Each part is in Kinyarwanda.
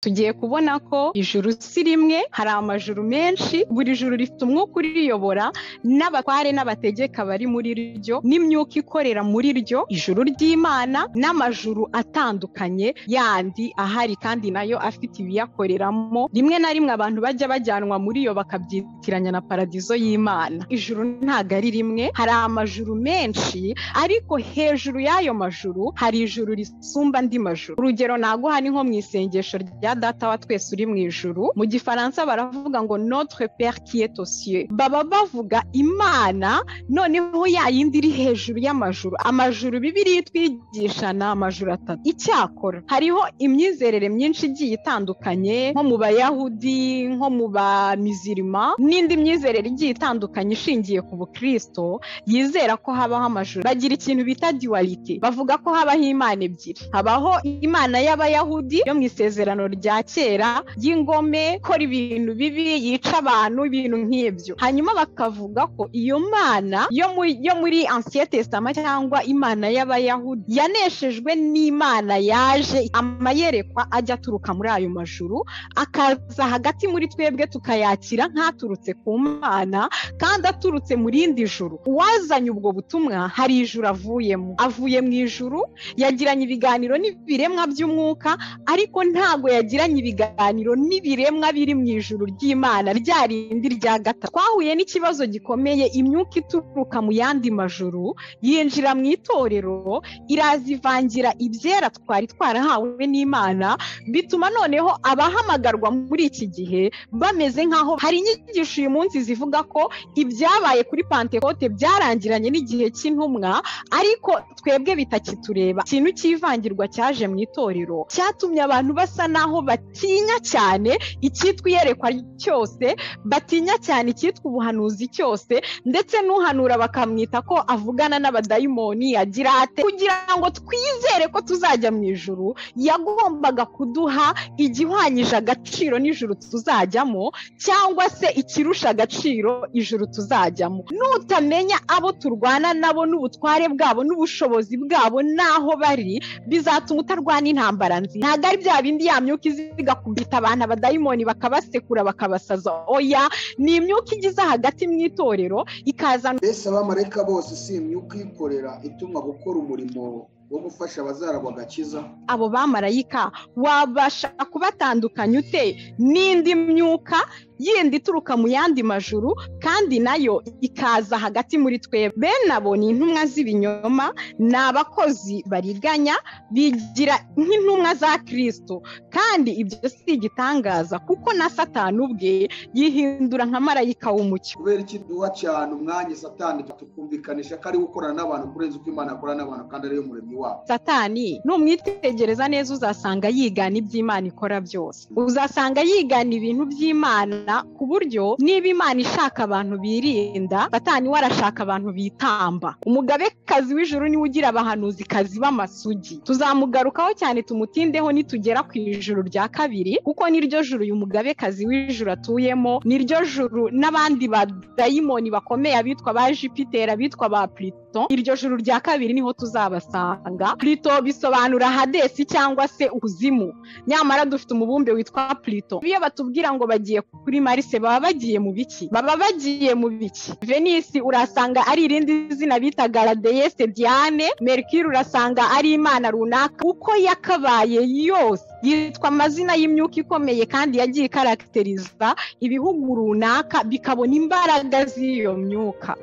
tugiye kubona ko ijuru si rimwe, hari amajuru menshi, buri juru rifite umwuka uriyobora n'abatware n'abategeka bari muri ryo n'imyuka ikorera muri ryo, ijuru ry'Imana n'amajuru atandukanye yandi ahari kandi nayo afite ibiyakoreramo. Rimwe na rimwe abantu bajya bajyanwa muri yo bakabyitiranya na paradizo y'Imana. Ijuru ntago ari rimwe, hari amajuru menshi, ariko hejuru y'ayo majuru hari ijuru risumba andi majuru. Urugero naguha ni nko mu isengesho rya Data wa twese uri mu ijuru. Mu Gifaransa baravuga ngo Notre Père qui est aux cieux. Baba bavuga Imana noneho ya yindi iri hejuru y'amajuru. Amajuru Bibiliya twigisha ni amajuru atatu. Icyakora hariho imyizerere myinshi igiye itandukanye, nko mu Bayahudi, nko mu Bamizirima, n'indi myizerere igiye itandukanye ishingiye ku Bukristo, yizera ko habaho amajuru. Bagira ikintu bita dualite, bavuga ko habaho Imana ebyiri. Habaho Imana y'Abayahudi yo mu isezerano rya kera y'ingome, ikora ibintu bibi, yica abantu, ibintu nk'ibyo. Hanyuma bakavuga ko iyo Mana yo muri Ancien Testament cyangwa Imana y'Abayahudi yaneshejwe n'Imana yaje amayerekwa ajya aturuka muri ayo majuru, akaza hagati muri twebwe tukayakira nk'aturutse ku Mana kandi aturutse mu rindi juru. Uwazanye ubwo butumwa hari ijuru avuyemo, avuye mu ijuru, yagiranye ibiganiro n'ibiremwa by'umwuka, ariko ntago yagiranye ibiganiro n'ibiremwa biri mu ijuru ry'Imana rya rindi rya gatatu. Twahuye n'ikibazo gikomeye, imyuka ituruka mu yandi majuru yinjira mu itorero, irazivangira ibyera twari twarahawe n'Imana, bituma noneho abahamagarwa muri iki gihe bameze nkaho hari inyigisho uyu munsi zivuga ko ibyabaye kuri Pentekote byarangiranye n'igihe cy'intumwa, ariko twebwe bitakitureba. Ikintu cy'ivangirwa cyaje mu itorero cyatumye abantu basa naho batinya cyane icyitwa iyerekwa cyose, batinya cyane icyitwa ubuhanuzi cyose, ndetse n'uhanura bakamwita ko avugana n'abadayimoni, agira ate. Kugira ngo twizere ko tuzajya mu ijuru, yagombaga kuduha igihwanyije agaciro n'ijuru tuzajyamo, cyangwa se ikirusha agaciro ijuru tuzajyamo. Nutamenya abo turwana nabo n'ubutware bwabo n'ubushobozi bwabo n'aho bari, bizatuma utarwana intambara nzi. Ntabwo ari bya bindi ya myuka iziga kubita abantu abadayimoni bakabasekura bakabasaza. Oya, ni imyuka igize hagati mu itorero ikaza. Mbese abamarayika bose si imyuka ikorera itumwa gukora umurimo wo gufasha abazaragwa agakiza? Abo bamarayika wabasha kubatandukanya ute n'indi myuka yindi ituruka mu yandi majuru kandi nayo ikaza hagati muri twebwe? Bene abo ni intumwa z'ibinyoma, ni abakozi bariganya, bigira nk'intumwa za Kristo, kandi ibyo si igitangaza kuko na Satani ubwe yihindura nka marayika w'umucyo. Kubera iki duha cyane umwanya Satani tukumvikanisha ko ari gukorana n'abantu kurenza uko Imana akorana n'abantu kandi ariyo muremyi wabo? Satani numwitegereza neza uzasanga yigana iby'Imana ikora byose, uzasanga yigana ibintu by'Imana, ku buryo niba Imana ishaka abantu birinda, Satani warashaka abantu bitamba. Umugabekazi w'ijuru niwe ugira abahanuzi kazi b'amasugi. Tuzamugarukaho cyane tumutindeho nitugera ku ijuru rya kabiri, kuko niryo juru uyu mugabekazi w'ijuru atuyemo, niryo juru n'abandi badayimoni bakomeye abitwa ba Jupiter, abitwa ba Pluto. Iryo juru rya kabiri niho tuzabasanga. Pluto bisobanura Hadesi cyangwa se ukuzimu, nyamara dufite umubumbe witwa Pluto. Iyo batubwira ngo bagiye kuri Mars, baba bagiye mu biki? Baba bagiye mu biki? Venus urasanga ari irindi zina bitaga la déesse Diane. Mercure urasanga ari imana runaka, uko yakabaye yose yitwa amazina y'imyuka ikomeye kandi yagiye ikarakteriza ibihugu runaka, bikabona imbaraga z'iyo myuka.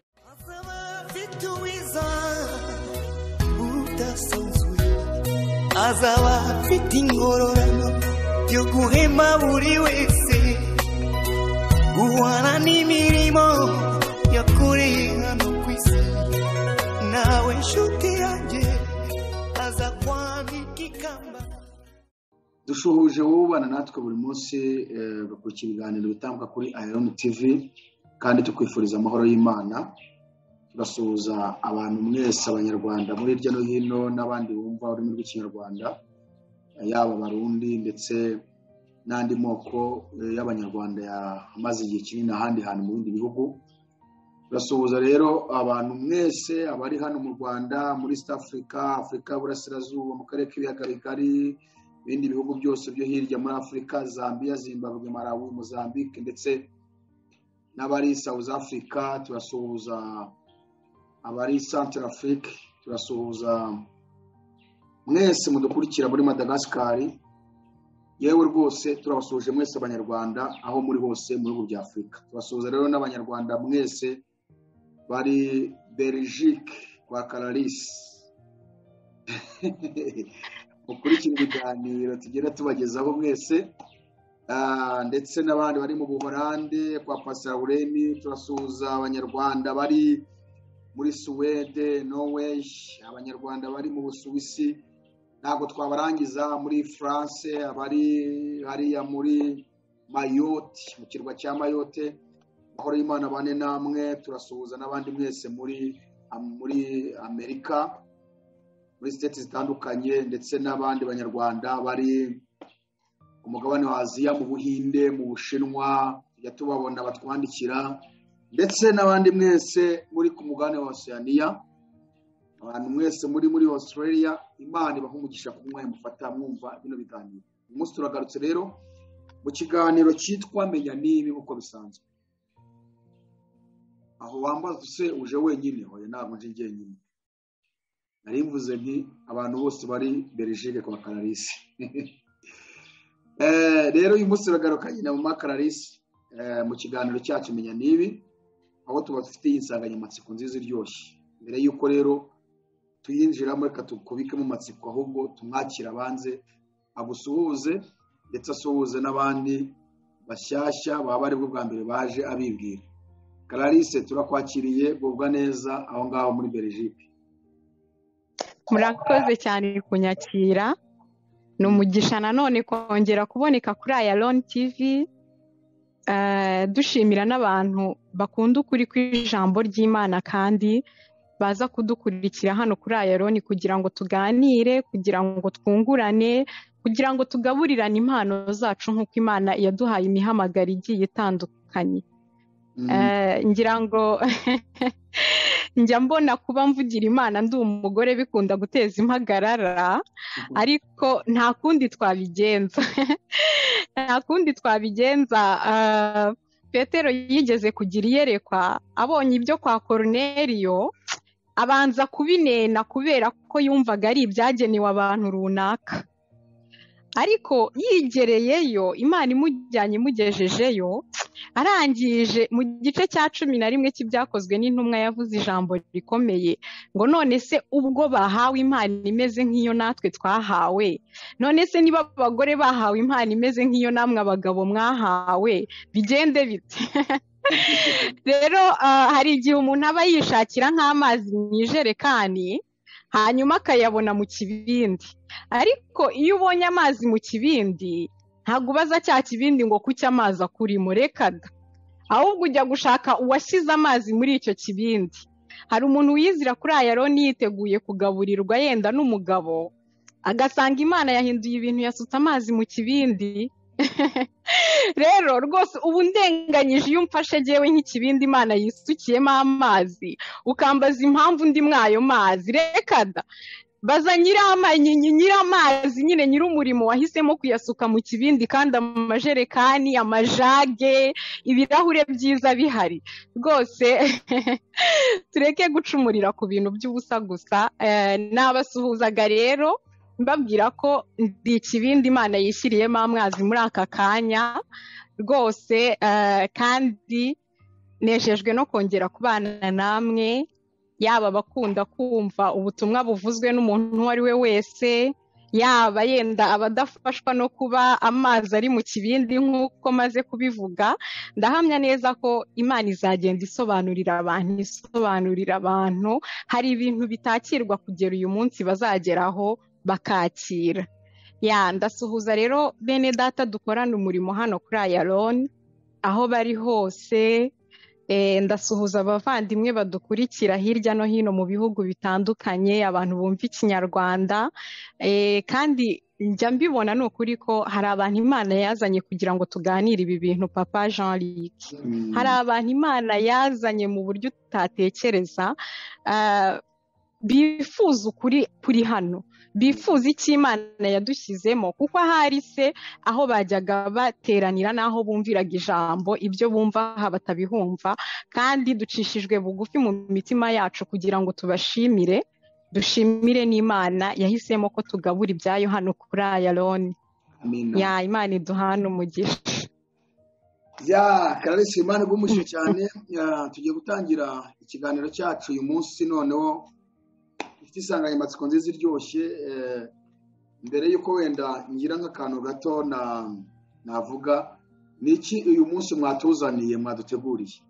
Azaba afite ingororano yo guhema buri wese, guhana n'imirimo yakoreye hano ku isi. Nawe nshuti yanjye aza kwambika ikamba. Dushuhuje wowe ubana natwe buri munsi bakurikira ibiganiro bitambuka kuri Iron TV, kandi tukwifuriza amahoro y'Imana. Turasuhuza abantu mwese, abanyarwanda muri hirya no hino n'abandi bumva ururimi rw'ikinyarwanda, yaba abarundi ndetse n'andi moko y'abanyarwanda yamaze igihe kinini ahandi hantu mu bindi bihugu. Turasuhuza rero abantu mwese abari hano mu Rwanda, muri East Africa, Afrika y'Uburasirazuba, mu karere k'ibiyaga bigari, ibindi bihugu byose byo hirya muri Afurika, Zambia, Zimbabwe, Malawi, Mozambique ndetse n'abari South Africa, turasuhuza abari Central Africa, turasuhuza mwese mudukurikira muri Madagascar, yewe rwose turabasuhuje mwese abanyarwanda aho muri hose mu bihugu bya Afurika. Turasuhuza rero n'abanyarwanda mwese bari Belgique kwa Clarisse mukurikira ibiganiro tugera tubagezaho mwese, ndetse n'abandi bari mu Buholande kwa Pastor Uremi. Turasuhuza abanyarwanda bari muri Suwede, Norway, abanyarwanda bari mu Busuwisi, ntabwo twabarangiza, muri France, abari hariya muri Mayotte, mu kirwa cya Mayotte, mahoro y'Imana bane namwe. Turasuhuza n'abandi mwese muri Amerika, muri state zitandukanye, ndetse n'abandi banyarwanda bari ku mugabane wa Aziya, mu Buhinde, mu Bushinwa, tujya tubabona batwandikira, ndetse n'abandi mwese muri ku mugabane wa Oceania, abantu mwese muri Australia. Imana ibaha umugisha ku mwanya mufata mwumva bino biganiro. Umunsi turagarutse rero mu kiganiro cyitwa Menya Nibi uko bisanzwe. Aho wambaza use uje wenyine? Hoya ntabwo nje njyenyine, nari mvuze nti abantu bose bari Belgique kwa Clarisse. Rero uyu munsi bagarukanye na Mama Clarisse mu kiganiro cyacu Menya Nibi, aho tubafitiye insanganyamatsiko nziza iryoshye. Mbere yuko rero tuyinjiramo, reka tukubike mu matsiko, ahubwo tumwakira abanze agusuhuze, ndetse asuhuze n'abandi bashyashya baba bari bwo bwa mbere baje abibwira. Clarisse, turakwakiriye, gubwa neza aho ngaho muri Belgique. Murakoze cyane kunyakira, ni umugisha nanone kongera kuboneka kuri Ayalon TV. Dushimira n'abantu bakunda ukuri kw'ijambo ry'Imana kandi baza kudukurikira hano kuri Ayalon kugira ngo tuganire, kugira ngo twungurane, kugira ngo tugaburirane impano zacu nk'uko Imana yaduhaye imihamagaro igiye itandukanye. Ngira ngo njya mbona kuba mvugira Imana ndi umugore bikunda guteza impagarara, ariko nta kundi twabigenza. Nta kundi twabigenza. Petero yigeze kugira iyerekwa, abonye ibyo kwa Koruneliyo abanza kubinena kubera ko yumvaga ari ibyagenewe abantu runaka, ariko yigereyeyo Imana imujyanye imugejejeyo, arangije mu gice cya 11 cy'ibyakozwe n'intumwa yavuze ijambo rikomeye ngo none se ubwo bahawe impano imeze nk'iyo natwe twahawe, none se niba abagore bahawe impano imeze nk'iyo namwe abagabo mwahawe, bigende bite? Rero hari igihe umuntu aba yishakira nk'amazi mu ijerekani hanyuma akayabona mu kibindi, ariko iyo ubonye amazi mu kibindi ntabwo ubaza cya kibindi ngo kuki amazi akurimo, reka da, ahubwo ujya gushaka uwashyize amazi muri icyo kibindi. Hari umuntu wizira kuri Ayalon yiteguye kugaburirwa yenda n'umugabo, agasanga Imana yahinduye ibintu, yasutse amazi mu kibindi. Rero rwose ubu ndenganyije iyo umfashe jewe nk'ikibindi Imana yisukiyemo amazi ukambaza impamvu ndi mwayo mazi, reka da, baza nyiramazi nyine nyir'umurimo wahisemo kuyasuka mu kibindi, kandi amajerekani, amajage, ibirahure byiza bihari. Rwose tureke gucumurira ku bintu by'ubusa gusa. Nabasuhuzaga rero mbabwira ko ndi ikibindi Imana yishyiriyemo amazi muri aka kanya rwose, kandi nejejwe no kongera kubana namwe, yaba abakunda kumva ubutumwa buvuzwe n'umuntu uwo ari we wese, yaba yenda abadafashwa no kuba amazi ari mu kibindi nk'uko maze kubivuga. Ndahamya neza ko Imana izagenda isobanurira abantu, hari ibintu bitakirwa kugera uyu munsi bazageraho bakakira. Ndasuhuza rero bene data dukorana umurimo hano kuri Ayalon aho bari hose. Ndasuhuza abavandimwe badukurikira hirya no hino mu bihugu bitandukanye, abantu bumva Ikinyarwanda, kandi njya mbibona ni ukuri ko hari abantu Imana yazanye kugira ngo tuganire ibi bintu. Papa Jean Luc, hari abantu Imana yazanye mu buryo utatekereza. bifuza ukuri kuri hano, bifuza icyo Imana yadushyizemo, kuko ahari se aho bajyaga bateranira n'aho bumviraga ijambo, ibyo bumva aha batabihumva, kandi ducishijwe bugufi mu mitima yacu kugira ngo tubashimire, dushimire n'Imana yahisemo ko tugabura ibyayo hano kuri Ayaloni. Ya Imana iduhana umugisha. Ya Clarisse, Imana igumushye cyane. Tugiye gutangira ikiganiro cyacu uyu munsi, noneho ifite insanganyamatsiko nziza iryoshye. Mbere y'uko wenda ngira nk'akantu gato navuga, niki uyu munsi mwatuzaniye, mwaduteguriye?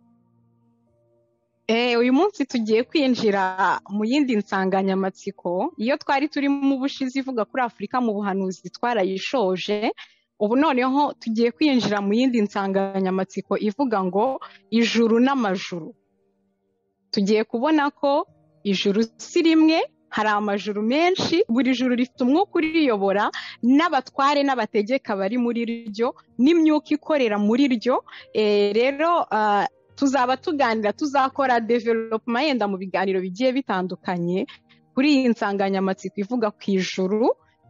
Uyu munsi tugiye kwinjira mu yindi nsanganyamatsiko. Iyo twari turi mu bushize ivuga kuri Afurika mu buhanuzi twarayishoje, ubu noneho tugiye kwinjira mu yindi nsanganyamatsiko ivuga ngo ijuru n'amajuru. Tugiye kubona ko ijuru si rimwe, hari amajuru menshi, buri juru rifite umwuka uriyobora n'abatware n'abategeka bari muri ryo n'imyuka ikorera muri ryo. Rero tuzaba tuganira, tuzakora development yenda mu biganiro bigiye bitandukanye kuri iyi nsanganyamatsiko ivuga ku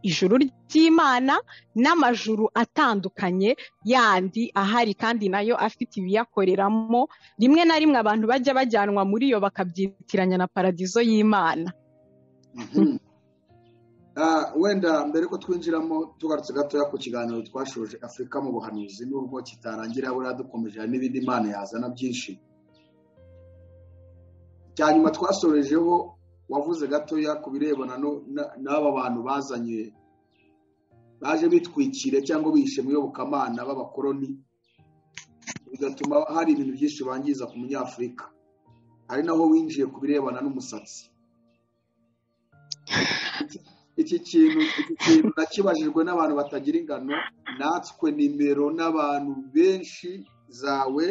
ijuru ry'Imana n'amajuru atandukanye yandi ahari kandi nayo afite ibiyakoreramo. Rimwe na rimwe abantu bajya bajyanwa muri yo bakabyitiranya na paradizo y'Imana. Wenda mbere ko twinjiramo tugarutse gatoya ku kiganiro twashoje Afurika mu buhanuzi, nubwo kitarangira buriya dukomeje n'ibindi Imana yazana byinshi. Cyanyuma twasorejeho wavuze gatoya ku birebana n'aba bantu baje bitwikire cyangwa bishe mu iyobokamana b'abakoloni, bigatuma hari ibintu byinshi bangiza ku munyafurika. Hari naho winjiye ku birebana n'umusatsi. Iki kintu nakibajijwe n'abantu batagira ingano, natswe nimero n'abantu benshi zawe,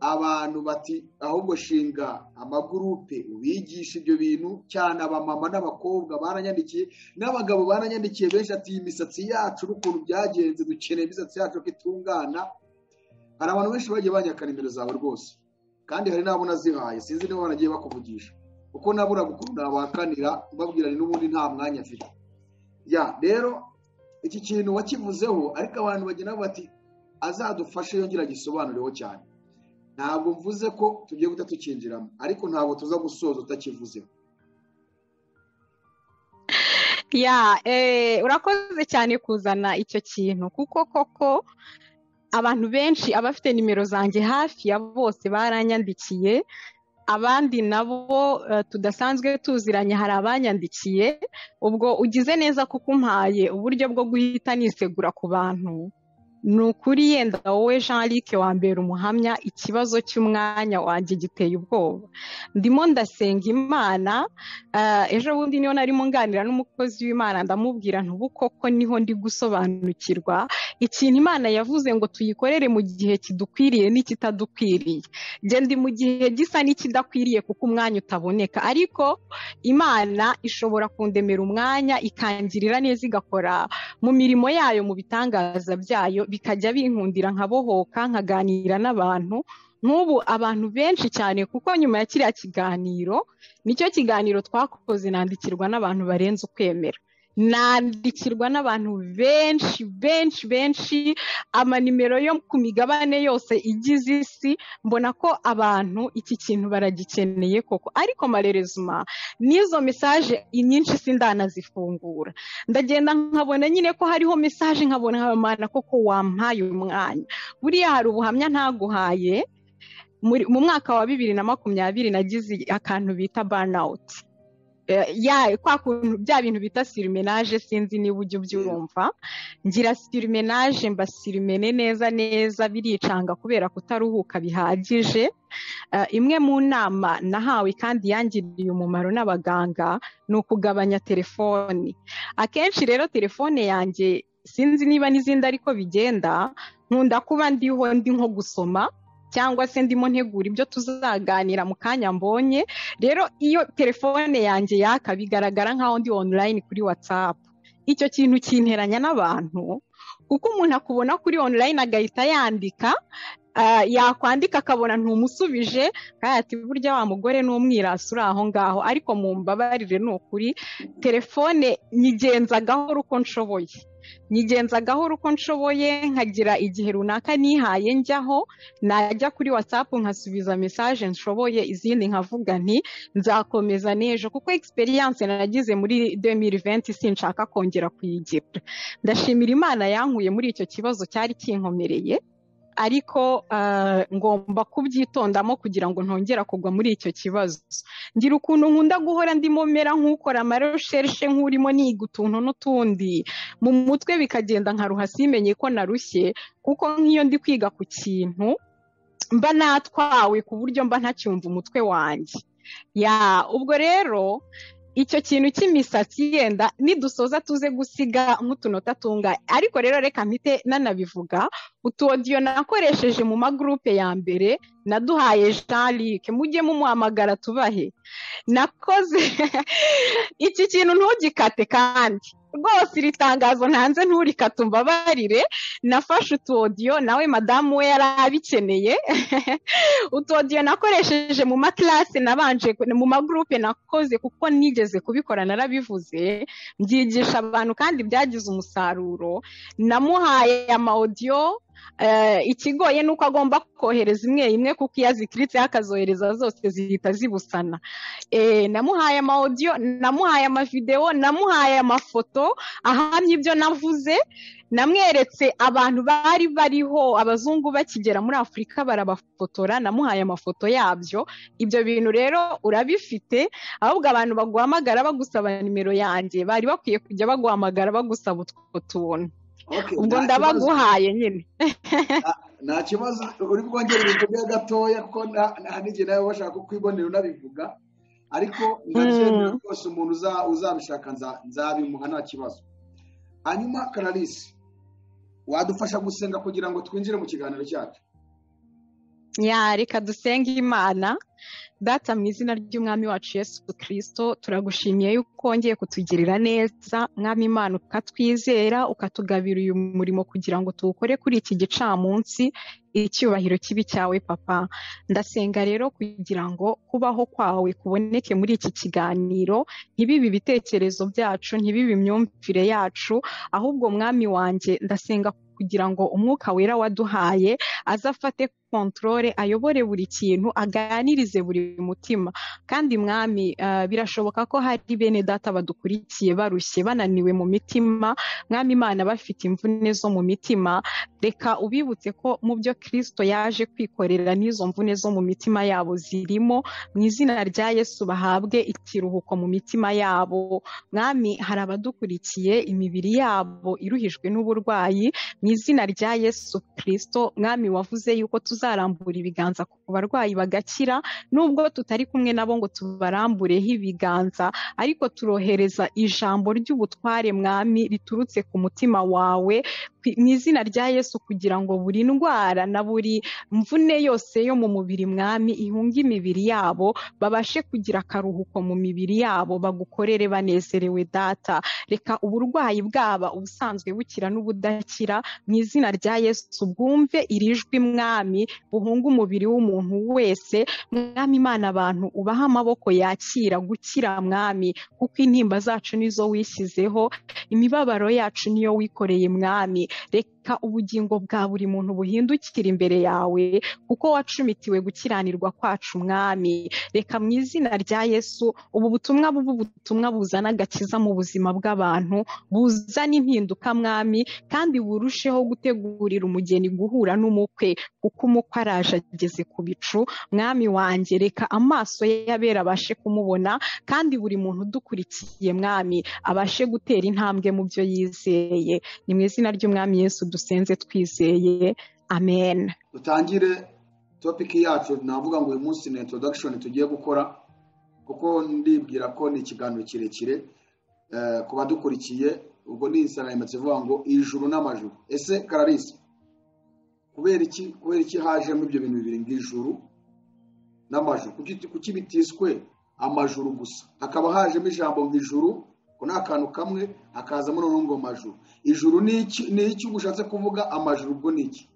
abantu bati ahubwo shinga amagurupe ubigisha ibyo bintu cyane. Abamama n'abakobwa baranyandikiye, n'abagabo baranyandikiye benshi, ati imisatsi yacu n'ukuntu byagenze, dukeneye imisatsi yacu ko itungana. Hari abantu benshi bagiye banyaka nimero zawe rwose, kandi hari n'abo nazihaye, sinzi niba banagiye bakuvugisha, kuko nabura gukuru nabakanira mbabwira n'ubundi nta mwanya afite. Ya rero iki kintu wakivuzeho, ariko abantu bagena bati azadufashe yongera gisobanurireho cyane. Ntabwo mvuze ko tugiye guta tukinjiramo, ariko ntabwo tuza gusoza utakivuzeho. Ya urakoze cyane kuzana icyo kintu, kuko koko abantu benshi abafite nimero zanjye hafi ya bose baranyandikiye. Abandi nabo tudasanzwe tuziranye hari abanyandikiye. Ubwo ugize neza kuko umpaye uburyo bwo guhita nisegura ku bantu. Ni ukuri yenda wowe Jean-Luc wambera umuhamya, ikibazo cy'umwanya wanjye giteye ubwoba. Ndimo ndasenga Imana, ejo bundi niyo narimo nganira n'umukozi w'Imana ndamubwira ntubu koko niho ndi gusobanukirwa ikintu Imana yavuze ngo tuyikorere mu gihe kidukwiriye n'ikitadukwiriye. Nge ndi mu gihe gisa n'ikidakwiriye kuko umwanya utaboneka, ariko Imana ishobora kundemera umwanya ikangirira neza, igakora mu mirimo yayo, mu bitangaza byayo, bikajya binkundira nkabohoka nkaganira n'abantu. Nk'ubu abantu benshi cyane, kuko nyuma ya kiriya kiganiro, nicyo kiganiro twakoze, nandikirwa n'abantu barenze ukwemera. Nandikirwa n'abantu benshi, amanimero yo ku migabane yose igize isi. Mbona ko abantu iki kintu baragikeneye koko, ariko marerezuma n'izo message inyinshi sindanazifungura. Ndagenda nkabona nyine ko hariho message, nkabona Imana koko wampaye umwanya. Buriya hari ubuhamya ntaguhaye. Mu mwaka wa 2020 nagize akantu bita burnout. Kwa kuntu bya bintu bita surmenage, sinzi niba ujye ubyumva. Ngira surmenage, mba surmene neza biricanga kubera kutaruhuka bihagije. Imwe mu nama nahawe kandi yangiriye umumaro n'abaganga ni ukugabanya telefoni. Akenshi rero telefone yanjye sinzi niba n'izindi ariko bigenda, nkunda kuba ndi nko gusoma cyangwa se ndimo ntegura ibyo tuzaganira mu kanya mbonye. Rero iyo telefone yanjye yaka bigaragara nkaho ndi online kuri WhatsApp. Icyo kintu kinteranya n'abantu, kuko umuntu akubona kuri online agahita yandika yakwandika akabona ntumusubije kandi ati burya wa mugore n'umwirasi uri aho ngaho, ariko mu mbabarire ni ukuri telefone nyigenza gahoro uko nshoboye, nkagira igihe runaka nihaye njyaho, najya kuri WhatsApp nkasubiza message nshoboye, izindi nkavuga nti nzakomeza n'ejo, kuko experience nagize muri 2020 sinshaka kongera kuyigira. Ndashimira Imana yankuye muri icyo kibazo cyari kinkomereye, ariko ngomba kubyitondamo kugira ngo ntongera kugwa muri icyo kibazo. Ngira ukuntu nkunda guhora ndimo mera nk'ukora amarecherche nk'urimo niga utuntu n'utundi mu mutwe, bikagenda nkaruha simenye ko narushye, kuko nk'iyo ndi kwiga ku kintu mba natwawe ku buryo mba ntacyumva umutwe wanjye. Ubwo rero icyo kintu cy'imisatsi yenda nidusoza tuze gusiga nk'utunota tungahe, ariko rero reka mpite nanabivuga. Utu audio nakoresheje mu magroupe ya mbere naduhaye Jean-Luc, mujye mumuhamagara tubahe. Nakoze iki kintu ntugikate, kandi rwose iri tangazo ntanze nturikate umbabarire. Nafashe utu audio nawe madamu we yari abikeneye. Utu audio nakoresheje mu maklase nabanje mu magroupe nakoze, kuko nigeze kubikora narabivuze, mbyigisha abantu kandi byagize umusaruro. Namuhaye ama audio, ikigoye nuko agomba kohereza imwe kuko iyo azikiritse akazohereza zose zihita zibusana. Namuhaye ama audio, namuhaye ama video, namuhaye amafoto ahamye ibyo navuze. Namweretse abantu bari bariho, abazungu bakigera muri Afurika barabafotora, namuhaye amafoto yabyo. Ibyo bintu rero urabifite, ahubwo abantu baguhamagara bagusaba nimero yanjye bari bakwiye kujya baguhamagara bagusaba utwo tuntu. Ubwo ndabaguhaye nyine. Nta kibazo, uri bwongere bivuge gatoya kuko n'igihe nawe washaka kwibonera unabivuga, ariko ndacyemera rwose umuntu uzabishaka nzabimuha nta kibazo. Hanyuma Clarisse, wadufasha gusenga kugira ngo twinjire mu kiganiro cyacu? Reka dusenge Imana. Data, mu izina ry'umwami wacu Yesu Kristo, turagushimiye yuko wongeye kutugirira neza, mwami Imana, ukatwizera, ukatugabira uyu murimo kugira ngo tuwukore kuri iki gicamunsi. Icyubahiro kibi cyawe Papa. Ndasenga rero kugira ngo kubaho kwawe kuboneke muri iki kiganiro, ntibibe ibitekerezo byacu, ntibibe imyumvire yacu, ahubwo mwami wanjye ndasenga kugira ngo umwuka wera waduhaye azafate controle, ayobore buri kintu, aganirize buri mutima. Kandi mwami, birashoboka ko hari bene data badukurikiye barushye, bananiwe mu mitima, mwami Imana, bafite imvune zo mu mitima. Reka ubibutse ko mu byo Kristo yaje kwikorera n'izo mvune zo mu mitima yabo zirimo. Mu izina rya Yesu bahabwe ikiruhuko mu mitima yabo. Mwami, hari abadukurikiye imibiri yabo iruhijwe n'uburwayi, mu izina rya Yesu Kristo mwami, wavuze yuko tuzarambura ibiganza ku barwayi bagakira. Nubwo tutari kumwe nabo ngo tubarambureho ibiganza, ariko turohereza ijambo ry'ubutware mwami riturutse ku mutima wawe, mu izina rya Yesu, kugira ngo buri ndwara na buri mvune yose yo mu mubiri mwami ihunge imibiri yabo, babashe kugira akaruhuko mu mibiri yabo, bagukorere banezerewe. Data, reka uburwayi bwaba ubusanzwe bukira n'ubudakira, mu izina rya Yesu bwumve irijwi mwami, buhunga umubiri w'umuntu wese. Mwami Imana, abantu ubaha amaboko yakira gukira mwami, kuko intimba zacu nizo wishyizeho, imibabaro yacu niyo wikoreye mwami. Reka ubugingo bwa buri muntu buhindukira imbere yawe, kuko wacumitiwe gukiranirwa kwacu mwami. Reka mu izina rya Yesu ubu butumwa bubu butumwa buzana agakiza mu buzima bw'abantu, buzana impinduka mwami, kandi burusheho gutegurira umugeni guhura n'umukwe, kuko umukwe araje ageze ku bicu. Mwami wanjye, reka amaso y'abera abashe kumubona, kandi buri muntu udukurikiye mwami abashe gutera intambwe mu byo yizeye. Ni mu izina ry'umwami Yesu dusenze twizeye, amen. Dutangire topic yacu. Navuga ngo uyu munsi ni introduction tugiye gukora, kuko ndibwira ko ni ikiganiro kirekire ku badukurikiye. Ubwo ni insanganyamatsiko ivuga ngo ijuru n'amajuru. Ese Clarisse, kubera iki hajemo ibyo bintu bibiri ng'ijuru n'amajuru? Kuki bitiswe amajuru gusa, hakaba hajemo ijambo ng'ijuru ko nta kantu kamwe, hakazamo noneho ngo amajuru? Ijuru ni iki ushatse kuvuga, amajuru ubwo ni iki?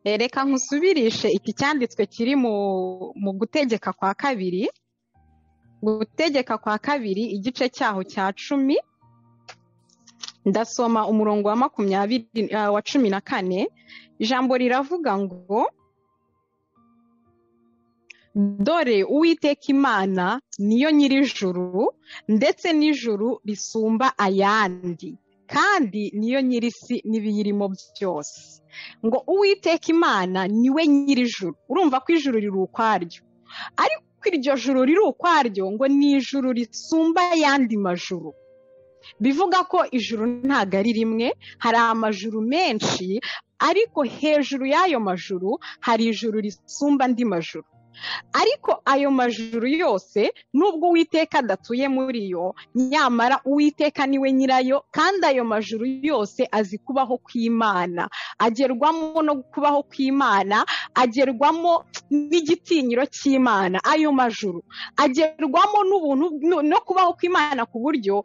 reka nkusubirishe iki cyanditswe kiri mu gutegeka kwa kabiri. Gutegeka kwa kabiri igice cyaho cya 10, ndasoma umurongo wa 14. Ijambo riravuga ngo dore Uwiteka Imana niyo nyir'ijuru ndetse n'ijuru risumba ayandi, kandi niyo nyir'isi n'ibiyirimo byose. Ngo Uwiteka Imana niwe nyir'ijuru. Urumva ko ijuru riri ukwaryo, ariko iryo juru riri ukwaryo ngo ni ijuru risumba ayandi majuru. Bivuga ko ijuru ntago ari rimwe, hari amajuru menshi, ariko hejuru y'ayo majuru hari ijuru risumba andi majuru. Ariko ayo majuru yose nubwo Uwiteka adatuye muri yo, nyamara Uwiteka niwe nyirayo, kandi ayo majuru yose azi kubaho kw'Imana, agerwamo no kubaho kw'Imana, agerwamo n'igitinyiro cy'Imana. Ayo majuru agerwamo n'ubuntu no kubaho kw'Imana, ku buryo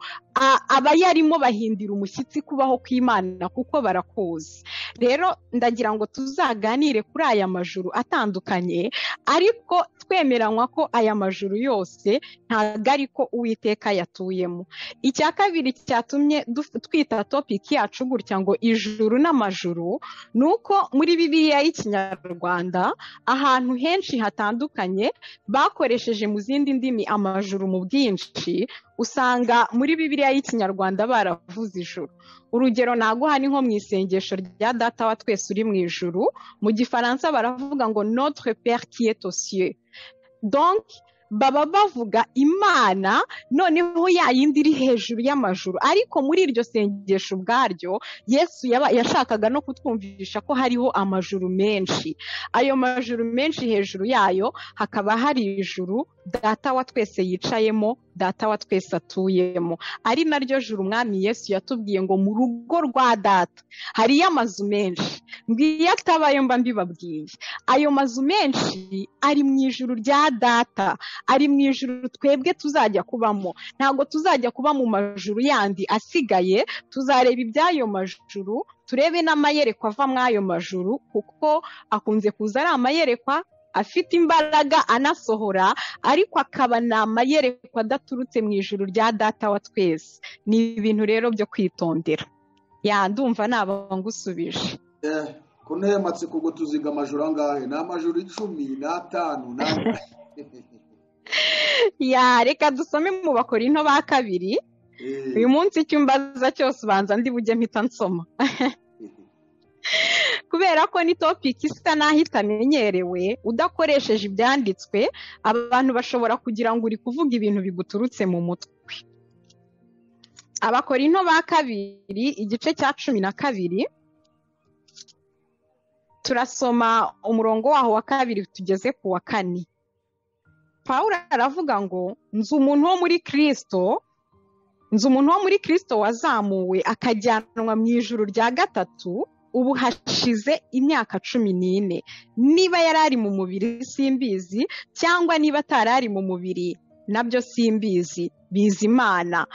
abayarimo bahindira umushyitsi kubaho kw'Imana kuko barakuzi. Rero ndagira ngo tuzaganire kuri aya majuru atandukanye, ariko twemeranywa ko aya majuru yose ntago ariko Uwiteka yatuyemo. Icya kabiri cyatumye twita topic yacu gutya ngo ijuru n'amajuru, nuko muri Bibiliya y'Ikinyarwanda ahantu henshi hatandukanye bakoresheje mu zindi ndimi amajuru mu bwinshi, usanga muri Bibiliya y'Ikinyarwanda baravuze ijuru. Urugero naguha ni nko mu isengesho rya Data wa twese uri mu ijuru, mu Gifaransa baravuga ngo Notre Père qui est aux cieux. Donc baba bavuga Imana, noneho yayindi iri hejuru y'amajuru. Ariko muri iryo sengesho ubwaryo Yesu yashakaga no kutwumvisha ko hariho amajuru menshi. Ayo majuru menshi hejuru yayo hakaba hari ijuru Data wa twese yicayemo, Data wa twese atuyemo, ari naryo juru Umwami Yesu yatubwiye ngo mu rugo rwa Data hariyo amazu menshi, ngiye atabayo mba mbibabwiye. Ayo mazu menshi ari mu ijuru rya Data, ari mu ijuru twebwe tuzajya kubamo. Ntabwo tuzajya kuba mu majuru yandi asigaye, tuzareba iby'ayo majuru, turebe n'amayerekwa ava muri ayo majuru, kuko akunze kuza ari amayerekwa afite imbaraga anasohora, ariko akaba ni amayerekwa adaturutse mu ijuru rya Data wa twese. Ni ibintu rero byo kwitondera. Ndumva naba ngusubije. Kunteye amatsiko ngo tuziga amajuru angahe? Ni amajuru 10 n'atanu reka dusome mu Bakorinto ba kabiri. Uyu munsi icyo mbaza cyose ubanza ndi bujye mpita nsoma. Kubera ko ni topic isa naho itamenyerewe, udakoresheje ibyanditswe abantu bashobora kugira ngo uri kuvuga ibintu biguturutse mu mutwe. Abakorinto ba kabiri igice cya 12, turasoma umurongo waho wa 2 tugeze ku wa 4. Pawulo aravuga ngo nzi umuntu wo muri Kristo wazamuwe akajyanwa mu ijuru rya gatatu, ubu hashize imyaka 14. Niba yari ari mu mubiri simbizi, cyangwa niba atari ari mu mubiri nabyo simbizi, bizi Imana.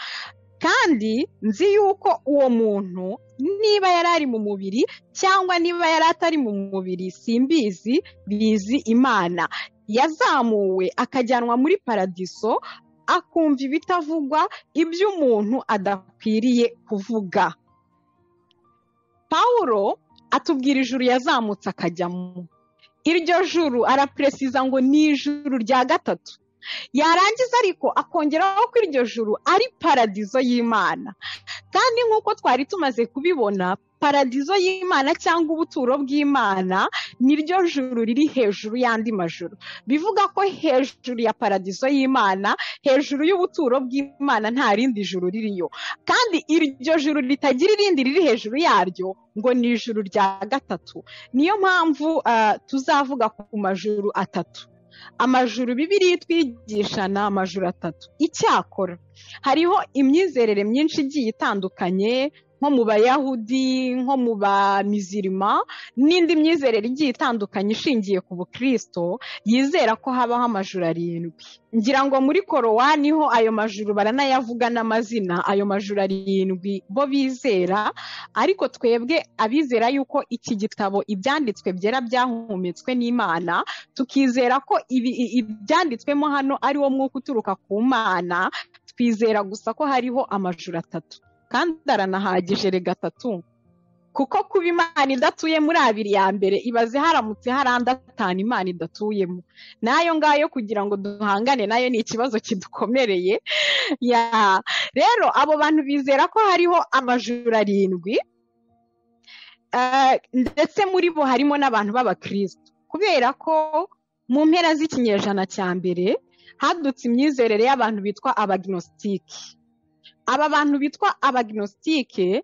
Kandi nzi yuko uwo muntu niba yari ari mu mubiri cyangwa niba yari atari mu mubiri simbizi, bizi Imana. Yazamuwe akajyanwa muri paradiso, akumva ibitavugwa, ibyo umuntu adakwiriye kuvuga. Pawulo atubwira ijuru yazamutse akajyamo. Iryo juru arapresiza ngo ni ijuru rya gatatu. Yarangiza ariko akongeraho ko iryo juru ari paradizo y'Imana. Kandi nk'uko twari tumaze kubibona, paradizo y'Imana cyangwa ubuturo bw'Imana niryo juru riri hejuru y'andi majuru. Bivuga ko hejuru ya paradizo y'Imana, hejuru y'ubuturo bw'Imana nta rindi juru ririyo. Kandi iryo juru ritagira irindi riri hejuru yaryo ngo ni ijuru rya gatatu. Niyo mpamvu tuzavuga ku majuru atatu. Amajuru Bibiliya twigisha ni amajuru atatu. Icyakora hariho imyizerere myinshi igiye itandukanye nko mu bayahudi, nko mu bamizirima n'indi myizerere igiye itandukanye ishingiye ku bukristo yizera ko habaho amajuru 7. ngira ngo muri korowani ho ayo majuru baranayavuga n'amazina, ayo majuru 7 bo bizera, ariko twebwe abizera yuko iki gitabo ibyanditswe byera byahumetswe n'Imana, tukizera ko ibyanditswemo hano ari wo mwuka uturuka ku Mana, twizera gusa ko hariho amajuru 3 kandi aranahagije rega 3, kuko kuba Imana idatuye muri 2 ya mbere, ibaze haramutse hari 5 Imana idatuyemo, nayo ngayo kugira ngo duhangane nayo ni ikibazo kidukomereye. Rero abo bantu bizera ko hariho amajuru 7, ndetse muri bo harimo n'abantu b'abakristo, kubera ko mu mpera z'ikinyejana cya mbere hadutse imyizerere y'abantu bitwa abagnostike. Aba bantu bitwa abagnostike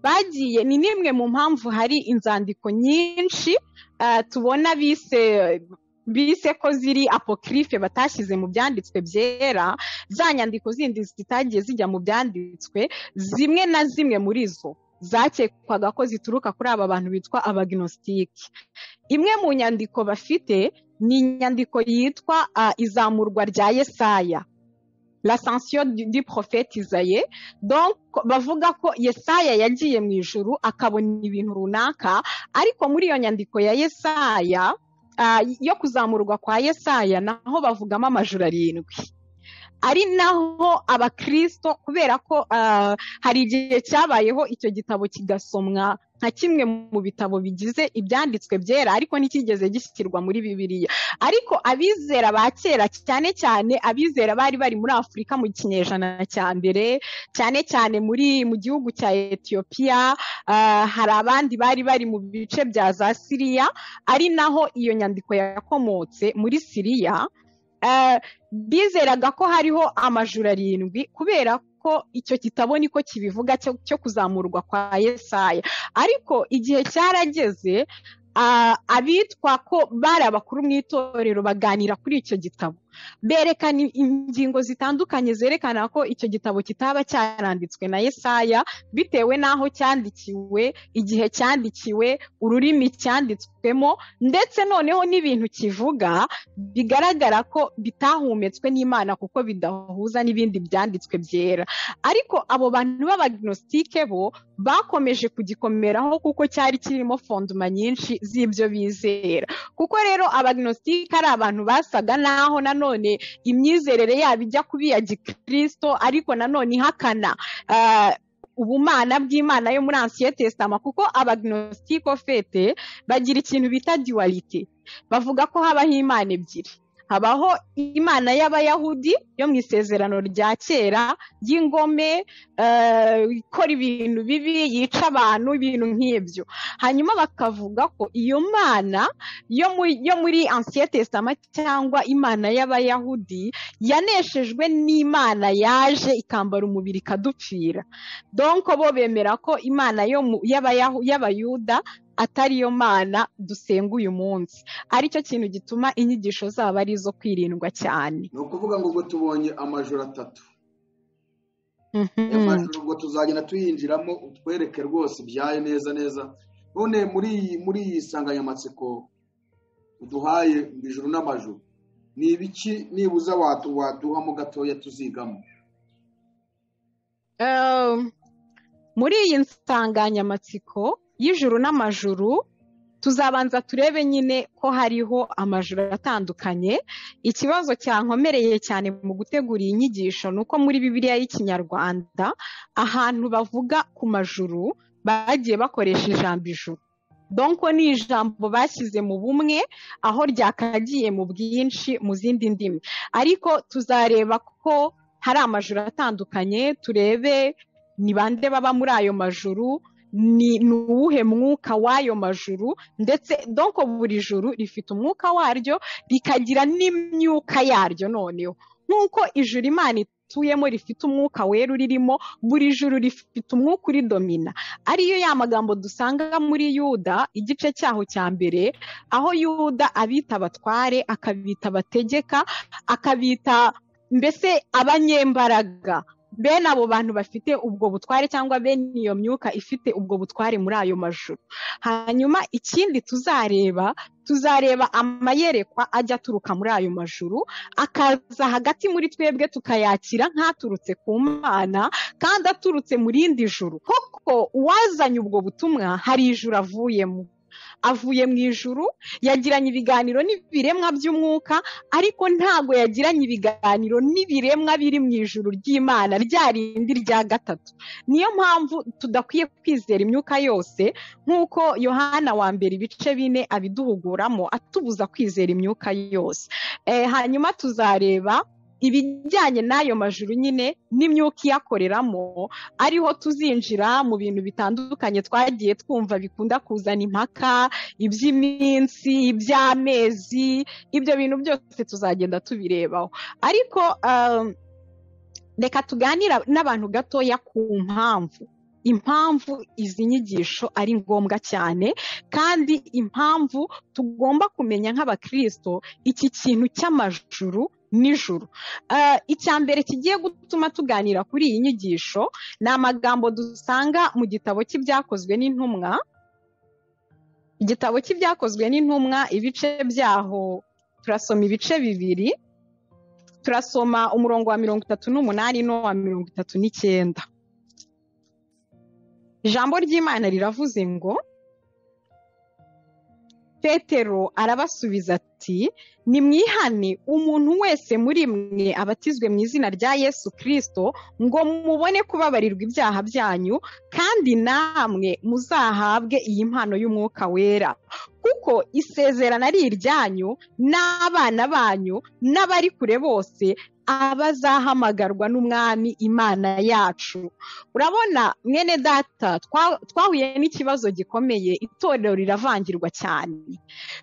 bagiye, ni nimwe mu mpamvu hari inzandiko nyinshi tubona bise ko ziri apokrife batashyize mu byanditswe byera, za nyandiko zindi zitagiye zijya mu byanditswe, zimwe na zimwe muri zo zakekwaga ko zituruka kuri aba bantu bitwa abagnostike. Imwe mu nyandiko bafite ni inyandiko yitwa izamurwa rya Yesaya, l'ascension du prophète Isaïe. Donc bavuga ko Yesaya yagiye mu ijuru akabona ibintu runaka, ariko muri iyo nyandiko ya Yesaya yo kuzamurwa kwa Yesaya naho bavugamo amajuru 7. Ari naho abakristo, kubera ko hari igihe cyabayeho icyo gitabo kigasomwa nka kimwe mu bitabo bigize ibyanditswe byera, ariko ntikigeze gishyirwa muri Bibiliya. Ariko abizera ba kera, cyane cyane abizera bari muri Afurika mu kinyejana cya mbere, cyane cyane mu gihugu cya Ethiopia, hari abandi bari mu bice bya za Siriya, ari naho iyo nyandiko yakomotse muri Siriya. Bizeraga ko hariho amajuru 7 kubera ko icyo gitabo niko kibivuga cyo kuzamurwa kwa Yesaya. Ariko igihe cyarageze, abitwa ko bari abakuru mu itorero baganira kuri icyo gitabo, berekana ingingo zitandukanye zerekana ko icyo gitabo kitaba cyaranditswe na Yesaya, bitewe n'aho cyandikiwe, igihe cyandikiwe, ururimi cyanditswemo, ndetse noneho n'ibintu kivuga bigaragara ko bitahumetswe n'Imana kuko bidahuza n'ibindi byanditswe byera. Ariko abo bantu b'abagnostike bo bakomeje kugikomeraho kuko cyari kirimo fonduma nyinshi z'ibyo bizera. Kuko rero abagnostike ari abantu basaga naho nanone imyizerere yabo ijya kuba iya gikristo, ariko nanone ihakana ubumana bw'Imana yo muri Ancien Testament, kuko abagnostike ofete bagira ikintu bita dualité. Bavuga ko habaho Imana ebyiri. Habaho Imana y'Abayahudi yo mu isezerano rya kera y'ingome, ikora ibintu bibi, yica abantu, ibintu nk'ibyo. Hanyuma bakavuga ko iyo Mana yo muri Ancien Testament cyangwa Imana y'Abayahudi yaneshejwe n'Imana yaje ikambara umubiri ikadupfira. Donc bo bemera ko Imana y'Abayuda atari yo Mana dusenga uyu munsi. Aricyo kintu gituma inyigisho zabo ari zo kwirindwa cyane. Ni ukuvuga ngo ubwo tubonye amajuru 3, amajuru ubwo tuzagenda tuyinjiramo, utwereke rwose ibyaye neza. None muri iyi nsanganyamatsiko uduhaye ijuru n'amajuru, ni ibiki nibuza waduhamo gatoya tuzigamo? Muri iyi nsanganyamatsiko y'ijuru n'amajuru tuzabanza turebe nyine ko hariho amajuru atandukanye. Ikibazo cyankomereye cyane mu gutegura iyi nyigisho ni uko muri Bibiliya y'Ikinyarwanda ahantu bavuga ku majuru bagiye bakoresha ijambo ijuru. Donc ni ijambo bashyize mu bumwe aho ryakagiye mu bwinshi mu zindi ndimi. Ariko tuzareba ko hari amajuru atandukanye, turebe ni bande baba muri ayo majuru, ni uwuhe mwuka w'ayo majuru, ndetse donc buri juru rifite umwuka waryo rikagira n'imyuka yaryo. Noneho nk'uko ijuru Imana ituyemo rifite umwuka wera uririmo, buri juru rifite umwuka uri domina. Ariyo ya magambo dusanga muri Yuda igice cyaho cya mbere, aho Yuda abita abatware, akabita abategeka, akabita mbese abanyembaraga. bene abo bantu bafite ubwo butware cyangwa bene iyo myuka ifite ubwo butware muri ayo majuru. Hanyuma ikindi tuzareba amayerekwa ajya aturuka muri ayo majuru, akaza hagati muri twebwe tukayakira nk'aturutse ku Mana kandi aturutse mu rindi juru. Koko uwazanye ubwo butumwa hari ijuru avuye mu ijuru, yagiranye ibiganiro n'ibiremwa by'umwuka, ariko ntago yagiranye ibiganiro n'ibiremwa biri mu ijuru ry'Imana rya rindi rya gatatu. Niyo mpamvu tudakwiye kwizera imyuka yose, nk'uko Yohana wa mbere ibice 4 abiduhuguramo atubuza kwizera imyuka yose. Hanyuma tuzareba ibijyanye n'ayo majuru nyine n'imyuka iyakoreramo, ariho tuzinjira mu bintu bitandukanye twagiye twumva bikunda kuzana impaka, iby'iminsi, iby'amezi, ibyo bintu byose tuzagenda tubirebaho. Ariko reka tuganira n'abantu gatoya ku impamvu izi nyigisho ari ngombwa cyane, kandi impamvu tugomba kumenya nk'abakristo iki kintu cy'amajuru n'ijuru. Icya mbere kigiye gutuma tuganira kuri iyi nyigisho ni amagambo dusanga mu gitabo cy'ibyakozwe n'intumwa. Igitabo cy'ibyakozwe n'intumwa, ibice byaho turasoma ibice 2, turasoma umurongo wa 38 n'uwa 39. Ijambo ry'Imana riravuze ngo, Petero arabasubiza ati, nimwihane umuntu wese muri mwe abatizwe mu izina rya Yesu Kristo, ngo mubone kubabarirwa ibyaha byanyu, kandi namwe muzahabwe iyi mpano y'umwuka wera. Kuko isezerano ari iryanyu n'abana banyu n'abari kure bose abazahamagarwa n'Umwami Imana yacu. Urabona mwene data, twahuye n'ikibazo gikomeye, itorero riravangirwa cyane.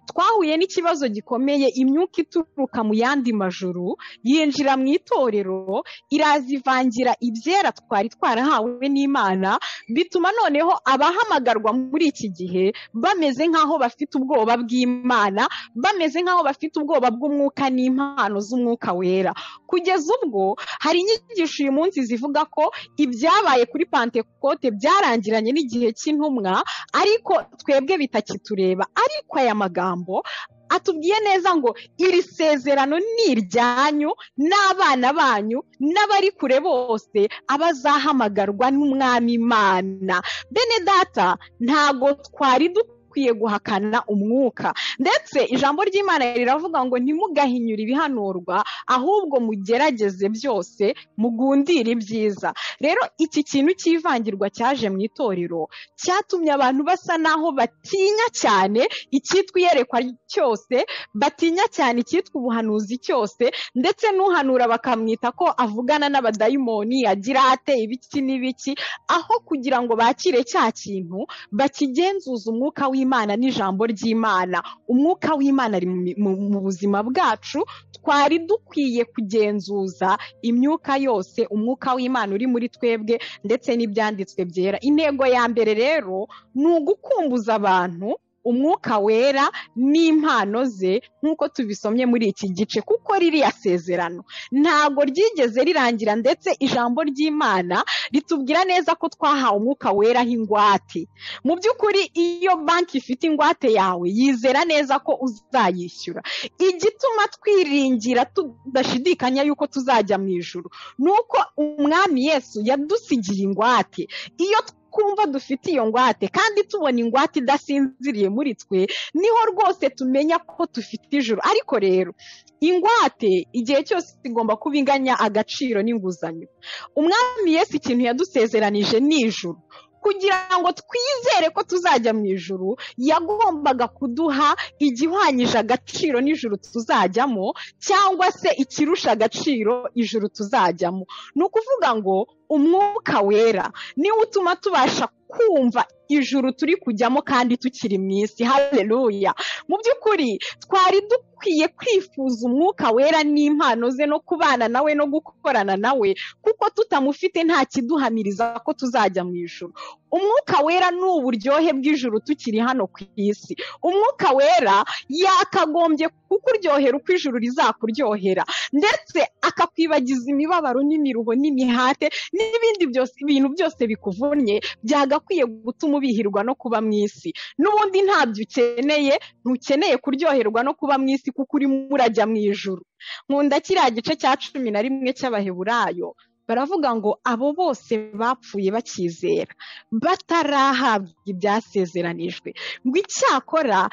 Twahuye n'ikibazo gikomeye, imyuka ituruka mu yandi majuru yinjira mu itorero, irazivangira ibyera twari twarahawe n'Imana, bituma noneho abahamagarwa muri iki gihe bameze nk'aho bafite ubwoba bw'Imana, bameze nk'aho bafite ubwoba bw'umwuka n'impano z'umwuka wera. Kugeza ubwo hari inyigisho uyu munsi zivuga ko ibyabaye kuri Pentekote byarangiranye n'igihe cy'intumwa, ariko twebwe bitakitureba. Ariko aya magambo atubwiye neza ngo iri sezerano ni iryanyu n'abana banyu n'abari kure bose abazahamagarwa n'Umwami Imana. Bene data, ntago twari dukwiye guhakana umwuka, ndetse ijambo ry'Imana riravuga ngo ntimugahinyure ibihanurwa, ahubwo mugerageze byose, mugundire ibyiza. Rero iki kintu cy'ivangirwa cyaje mu itorero cyatumye abantu basa naho batinya cyane icyitwa iyerekwa cyose, batinya cyane icyitwa ubuhanuzi cyose, ndetse n'uhanura bakamwita ko avugana n'abadayimoni, agira ate ibiki n'ibiki, aho kugira ngo bakire cya kintu bakigenzuza umwuka w'Imana n'ijambo ry'Imana. Umwuka w'Imana ari mu buzima bwacu, twari dukwiye kugenzuza imyuka yose umwuka w'Imana uri muri twebwe ndetse n'ibyanditswe byera. Intego ya mbere rero ni ugukumbuza abantu umwuka wera n'impano ze, nk'uko tubisomye muri iki gice, kuko ririya sezerano ntago ryigeze rirangira, ndetse ijambo ry'Imana ritubwira neza ko twahawe umwuka wera nk'ingwate. Mu by'ukuri iyo banki ifite ingwate yawe, yizera neza ko uzayishyura. Igituma twiringira tudashidikanya yuko tuzajya mu ijuru nuko Umwami Yesu yadusigiye ingwate. Iyo kumva dufite iyo ngwate kandi tubona ingwate idasinziriye muri twe, niho rwose tumenya ko dufite ijuru. Ariko rero ingwate igihe cyose igomba kuba inganya agaciro n'inguzanyo. Umwami Yesu ikintu yadusezeranije ni ijuru. Kugira ngo twizere ko tuzajya mu ijuru, yagombaga kuduha igihwanyije agaciro n'ijuru tuzajyamo, cyangwa se ikirusha agaciro ijuru tuzajyamo. Ni ukuvuga ngo umwuka wera niwe utuma tubasha kumva ijuru turi kujyamo kandi tukiri mu isi. Haleluya! Mu by'ukuri twari dukwiye kwifuza umwuka wera n'impano ze no kubana nawe no gukorana nawe, kuko tutamufite nta kiduhamiriza ko tuzajya mu ijuru. Umwuka wera ni uburyohe bw'ijuru tukiri hano ku isi. Umwuka wera yakagombye kukuryohera uko ijuru rizakuryohera, ndetse akakwibagiza imibabaro n'imiruho n'imihate n'ibindi byose, ibintu byose bikuvunnye byagakwiye gutuma ubihirwa no kuba mu isi. N'ubundi ntabyo ukeneye, ntukeneye kuryoherwa no kuba mu isi kuko urimo urajya mu ijuru. Nkunda kiriya gice cya 11 cy'Abaheburayo, baravuga ngo abo bose bapfuye bakizera batarahabwa ibyasezeranijwe, ngo icyakora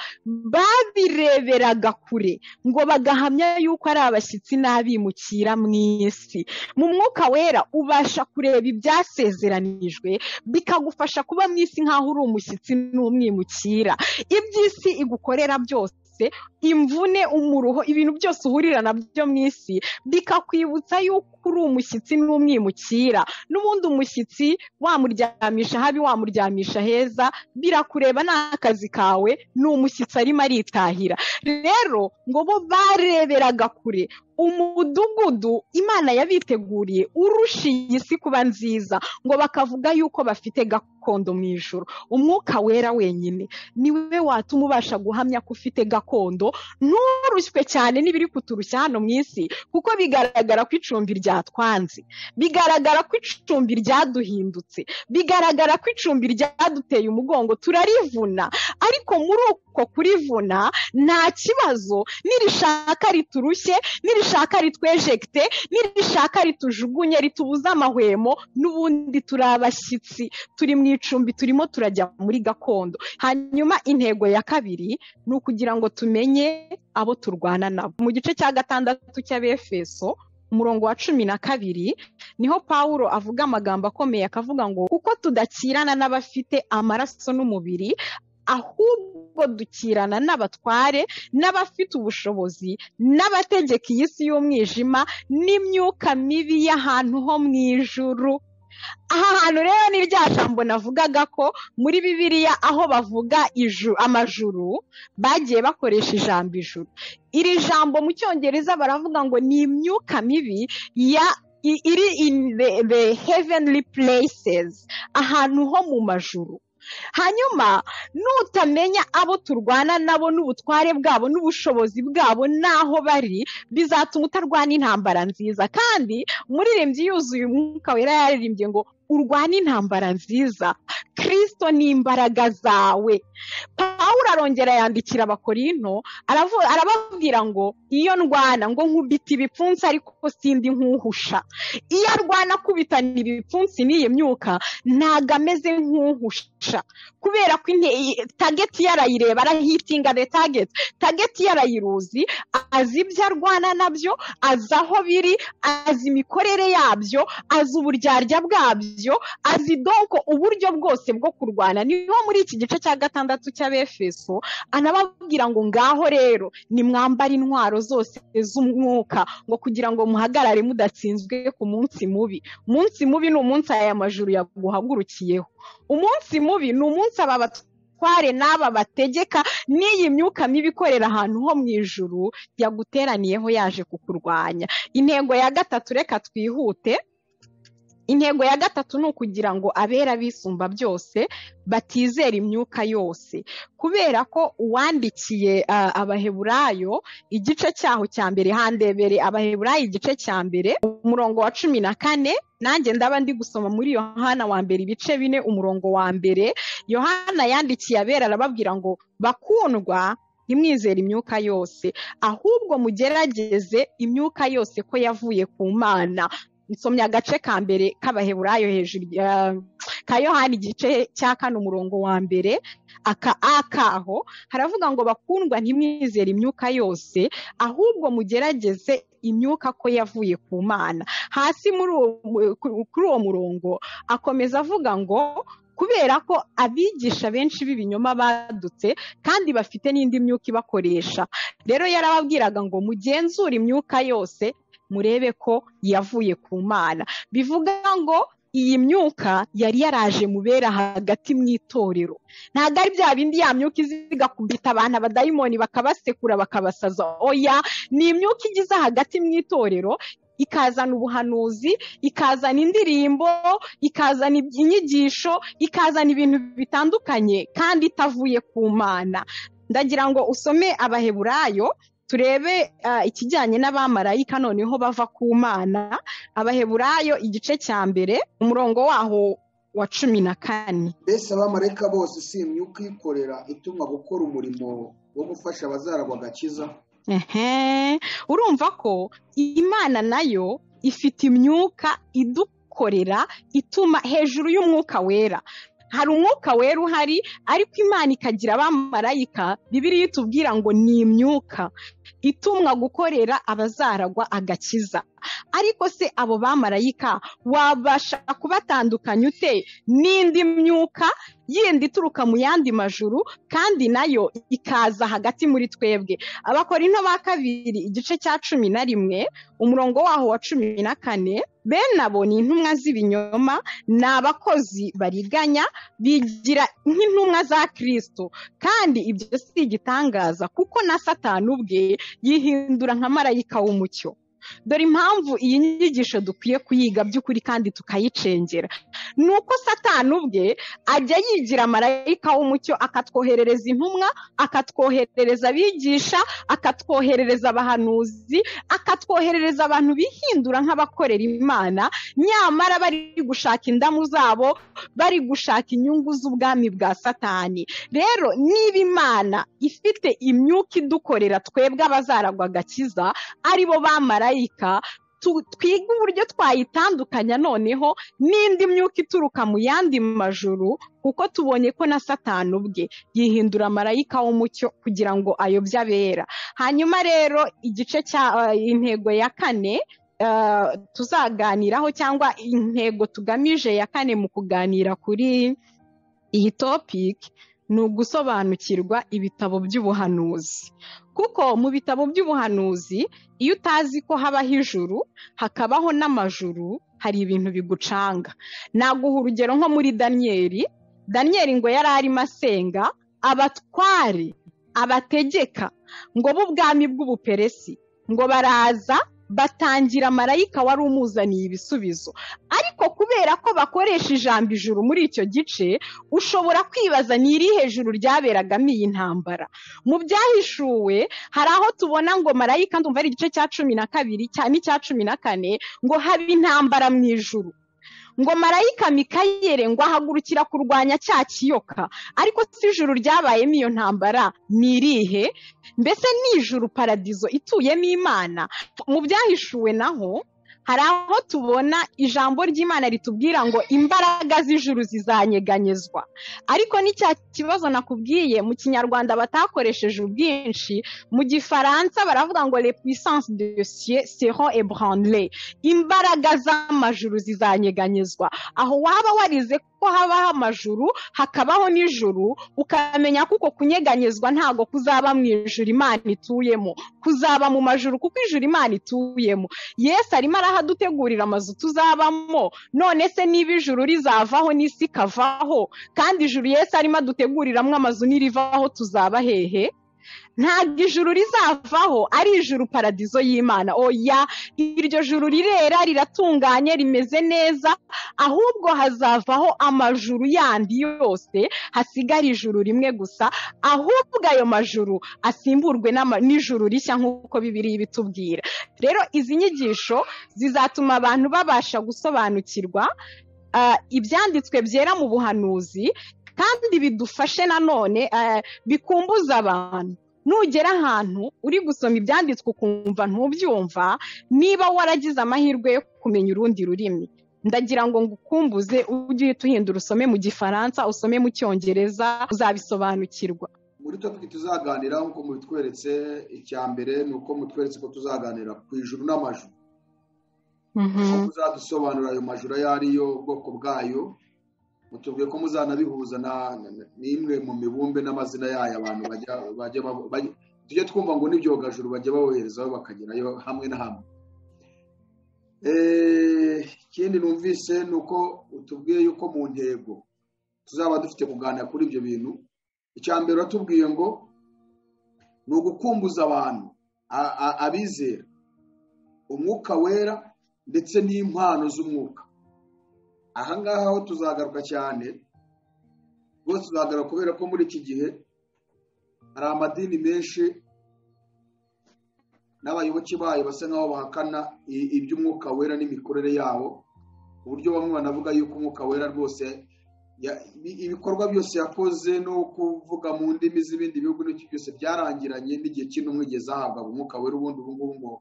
babireberaga kure, ngo bagahamya yuko ari abashyitsi n'abimukira mu isi. Mu Mwuka Wera ubasha kureba ibyasezeranijwe bikagufasha kuba mu isi nk'aho uri umushyitsi n'umwimukira. Iby'isi igukorera byose, imvune, umuruho, ibintu byose uhurira nabyo mu isi bikakwibutsa yuko uri umushyitsi n'umwimukira. N'ubundi umushyitsi wamuryamisha habi wamuryamisha heza birakureba, n'akazi kawe, ni umushyitsi arimo aritahira. Rero ngo bo bareberaga kure umudugudu Imana yabiteguriye urusha iyi si kuba nziza, ngo bakavuga yuko bafite gakondo mu ijuru. Umwuka Wera wenyine niwe watuma ubasha guhamya ko ufite gakondo, nturushywe cyane n'ibiri kuturushya hano mu isi, kuko bigaragara ko icumbi ryatwanze, bigaragara ko icumbi ryaduhindutse, bigaragara ko icumbi ryaduteye umugongo turarivuna. Ariko muri uko kurivuna nta kibazo, nirishaka riturushye, nirishaka ritwejekte, nirishaka ritujugunye, ritubuza amahwemo, n'ubundi turi abashyitsi, turi mu icumbi, turimo turajya muri gakondo. Hanyuma intego ya kabiri ni ukugira ngo tumenye abo turwana nabo. Mu gice cya 6 cy'Abefeso umurongo wa 12 niho Pawulo avuga amagambo akomeye, akavuga ngo kuko tudakirana n'abafite amaraso n'umubiri, ahubwo dukirana n'abatware, n'abafite ubushobozi, n'abategeka iyi si y'umwijima, n'imyuka mibi y'ahantu ho mu ijuru. Aha hantu rero ni rya jambo navugaga ko muri Bibiliya aho bavuga amajuru bagiye bakoresha ijambo ijuru. Iri jambo mu Cyongereza baravuga ngo ni imyuka mibi iri in the heavenly places, ahantu ho mu majuru. Hanyuma nutamenya abo turwana nabo n'ubutware bwabo n'ubushobozi bwabo n'aho bari, bizatuma utarwana intambara nziza. Kandi umuririmbyi yuzuye Umwuka Wera yaririmbye ngo urwana intambara nziza, Kristo ni imbaraga zawe. Pawulo arongera yandikira Abakorinto arababwira ngo iyo ndwana ngo nkubita ibipfunsi ariko sindi nkuhusha. Iyo arwana kubitana ibipfunsi n'iyi myuka ntago ameze nkuhusha, kubera ko target yarayireba, arahitinga the target yarayiruzi, azi ibyo arwana nabyo, azi aho biri, azi imikorere yabyo, azi uburyarya bwabyo, azi donko uburyo bwose bwo kurwana. Niho muri iki gice cya 6 cy'Abefeso anababwira ngo ngaho rero ni mwambara intwaro zose z'umwuka, ngo kugira ngo muhagarare mudatsinzwe ku munsi mubi. Umunsi mubi ni umunsi aya majuru yaguhagurukiyeho. Umunsi mubi ni umunsi aba batware n'aba bategeka n'iyi myuka mibi ikorera ahantu ho mu ijuru yaguteraniyeho yaje kukurwanya. Intego ya 3, reka twihute. Intego ya 3 ni ukugira ngo abera bisumba byose batizera imyuka yose, kubera ko uwandikiye Abaheburayo igice cyaho cya mbere, handebere Abaheburayo igice cya mbere umurongo wa 14, nanjye ndaba ndi gusoma muri Yohana wa mbere ibice 4 umurongo wa mbere. Yohana yandikiye abera arababwira ngo bakundwa, ntimwizere imyuka yose, ahubwo mugerageze imyuka yose ko yavuye ku Mana. Nsomya agace ka mbere k'Abaheburayo hejuru ka Yohana igice cya 4 umurongo wa mbere akaho haravuga ngo bakundwa, ntimwizere imyuka yose, ahubwo mugerageze imyuka ko yavuye ku Mana. Hasi kuri uwo murongo akomeza avuga ngo kubera ko abigisha benshi b'ibinyoma badutse kandi bafite n'indi myuka ibakoresha, rero yarababwiraga ngo mugenzure imyuka yose murebe ko yavuye ku Mana. Bivuga ngo iyi myuka yari yaraje mubera hagati mu itorero, ntabwo ari bya bindi ya myuka iziga kubita abantu abadayimoni bakabasekura bakabasaza. Oya, ni imyuka igize hagati mu itorero, ikazana ubuhanuzi, ikazana indirimbo, ikazana inyigisho, ikazana ibintu bitandukanye kandi itavuye ku Mana. Ndagira ngo usome Abaheburayo turebe ikijyanye n'abamarayika noneho bava ku Mana. Abaheburayo igice cya mbere umurongo waho wa 14. Mbese abamarayika bose si imyuka ikorera ituma gukora umurimo wo gufasha abazaragwa agakiza? Urumva ko Imana nayo ifite imyuka idukorera ituma hejuru y'umwuka wera. Hari umwuka wera uhari, ariko Imana ikagira abamarayika Bibiliya itubwira ngo ni imyuka itumwa gukorera abazaragwa agakiza. Ariko se abo bamarayika wabasha kubatandukanya ute n'indi myuka yindi ituruka mu yandi majuru kandi nayo ikaza hagati muri twebwe? Abakorinto ba kabiri igice cya 11 umurongo waho wa 14, bene abo ni intumwa z'ibinyoma, ni abakozi bariganya, bigira nk'intumwa za Kristo, kandi ibyo si igitangaza kuko na Satani ubwe yihindura nka marayika w'umucyo. Dore impamvu iyi nyigisho dukwiye kuyiga by'ukuri kandi tukayicengera. Nuko Satani ubwe ajya yigira marayika w'umucyo, akatwoherereza intumwa, akatwoherereza abigisha, akatwoherereza abahanuzi, akatwoherereza abantu bihindura nk'abakorera Imana, nyamara bari gushaka indamu zabo, bari gushaka inyungu z'ubwami bwa Satani. Rero niba Imana ifite imyuka idukorera twebwe abazaragwa agakiza, aribo bamarayika, twiga uburyo twayitandukanya noneho n'indi myuka ituruka mu yandi majuru, kuko tubonye ko na Satani ubwe yihindura marayika w'umucyo kugira ngo ayobye abera. Hanyuma rero igice cya intego ya 4 tuzaganiraho, cyangwa intego tugamije ya 4 mu kuganira kuri iyi topic, ni ugusobanukirwa ibitabo by'ubuhanuzi. Kuko mu bitabo by'ubuhanuzi, iyo utazi ko habaho ijuru hakabaho n'amajuru, hari ibintu bigucanga. Naguha urugero nko muri Daniyeli ngo yari arimo asenga abatware, abategeka ngo b'ubwami bw'Ubuperesi ngo baraza batangira marayika wari umuzaniye ibisubizo. Ariko kubera ko bakoresha ijambo ijuru muri icyo gice, ushobora kwibaza ni irihe juru ryaberagamo iyi ntambara. Mu byahishuwe hari aho tubona ngo marayika, ndumva ari igice cya 12 cyane icya 14, ngo haba intambara mu ijuru, ngo marayika Mikayeli ngo ahagurukira kurwanya cya kiyoka. Ariko si ijuru ryabayemo iyo ntambara ni irihe? Mbese ni ijuru paradizo ituyemo Imana? Mu byahishuwe naho hari aho tubona ijambo ry'Imana ritubwira ngo imbaraga z'ijuru zizanyeganyezwa. Ariko ni cya kibazo nakubwiye, mu Kinyarwanda batakoresheje ubwinshi, mu Gifaransa baravuga ngo les puissances de cieux seront ébranlées, imbaraga z'amajuru zizanyeganyezwa. Aho waba warize ko habaho amajuru hakabaho n'ijuru, ukamenya kuko kunyeganyezwa ntago kuzaba mu ijuru Imana ituyemo, kuzaba mu majuru, kuko ijuru Imana ituyemo. Yesu arimo arahadutegurira amazu tuzabamo. None se niba ijuru rizavaho n'isi ikavaho, kandi ijuru Yesu arimo aduteguriramwo amazu nirivaho, tuzaba hehe? Ntabwo ijuru rizavaho ari ijuru paradizo y'Imana. Oya, iryo juru rirera, riratunganye, rimeze neza, ahubwo hazavaho amajuru yandi yose, hasigara ijuru rimwe gusa, ahubwo ayo majuru asimburwe n'ijuru rishya nk'uko Bibiliya ibitubwira. Rero izi nyigisho zizatuma abantu babasha gusobanukirwa ibyanditswe byera mu buhanuzi, kandi bidufashe nanone bikumbuza abantu. Nugera ahantu uri gusoma ibyanditswe ukumva ntubyumva, niba waragize amahirwe yo kumenya urundi rurimi, ndagira ngo ngukumbuze ujye tuhindura, usome mu Gifaransa, usome mu Cyongereza, uzabisobanukirwa. Muri topic tuzaganira nkuko mubitweretse, icya mbere ni uko mutweretse ko tuzaganira ku ijuru n'amajuru. Muzadusobanura ayo majuru ayo ariyo, ubwoko bwayo, mutubwiye ko muzanabihuza n'imwe mu mibumbe n'amazina yayo abantu tujye twumva ngo n'ibyogajuru bajya bawoherezaho bakagerayo hamwe na hamwe. Ikindi numvise ni uko utubwiye yuko mu ntego tuzaba dufite kuganira kuri ibyo bintu. Icya mbere watubwiye ngo ni ugukumbuza abantu, abizera umwuka wera ndetse n'impano z'umwuka. Aha ngaha aho tuzagaruka cyane, rwose tuzagaruka kubera ko muri iki gihe hari amadini menshi n'abayoboke bayo basa nkaho bahakana iby'umwuka wera n'imikorere yabo, uburyo bamwe banavuga yuko umwuka wera rwose ibikorwa byose yakoze no kuvuga mu ndimi z'ibindi bihugu n'icyo byose byarangiranye n'igihe cy'intumwa igeze ahabwa umwuka wera. Ubundi ubu ngubu ngo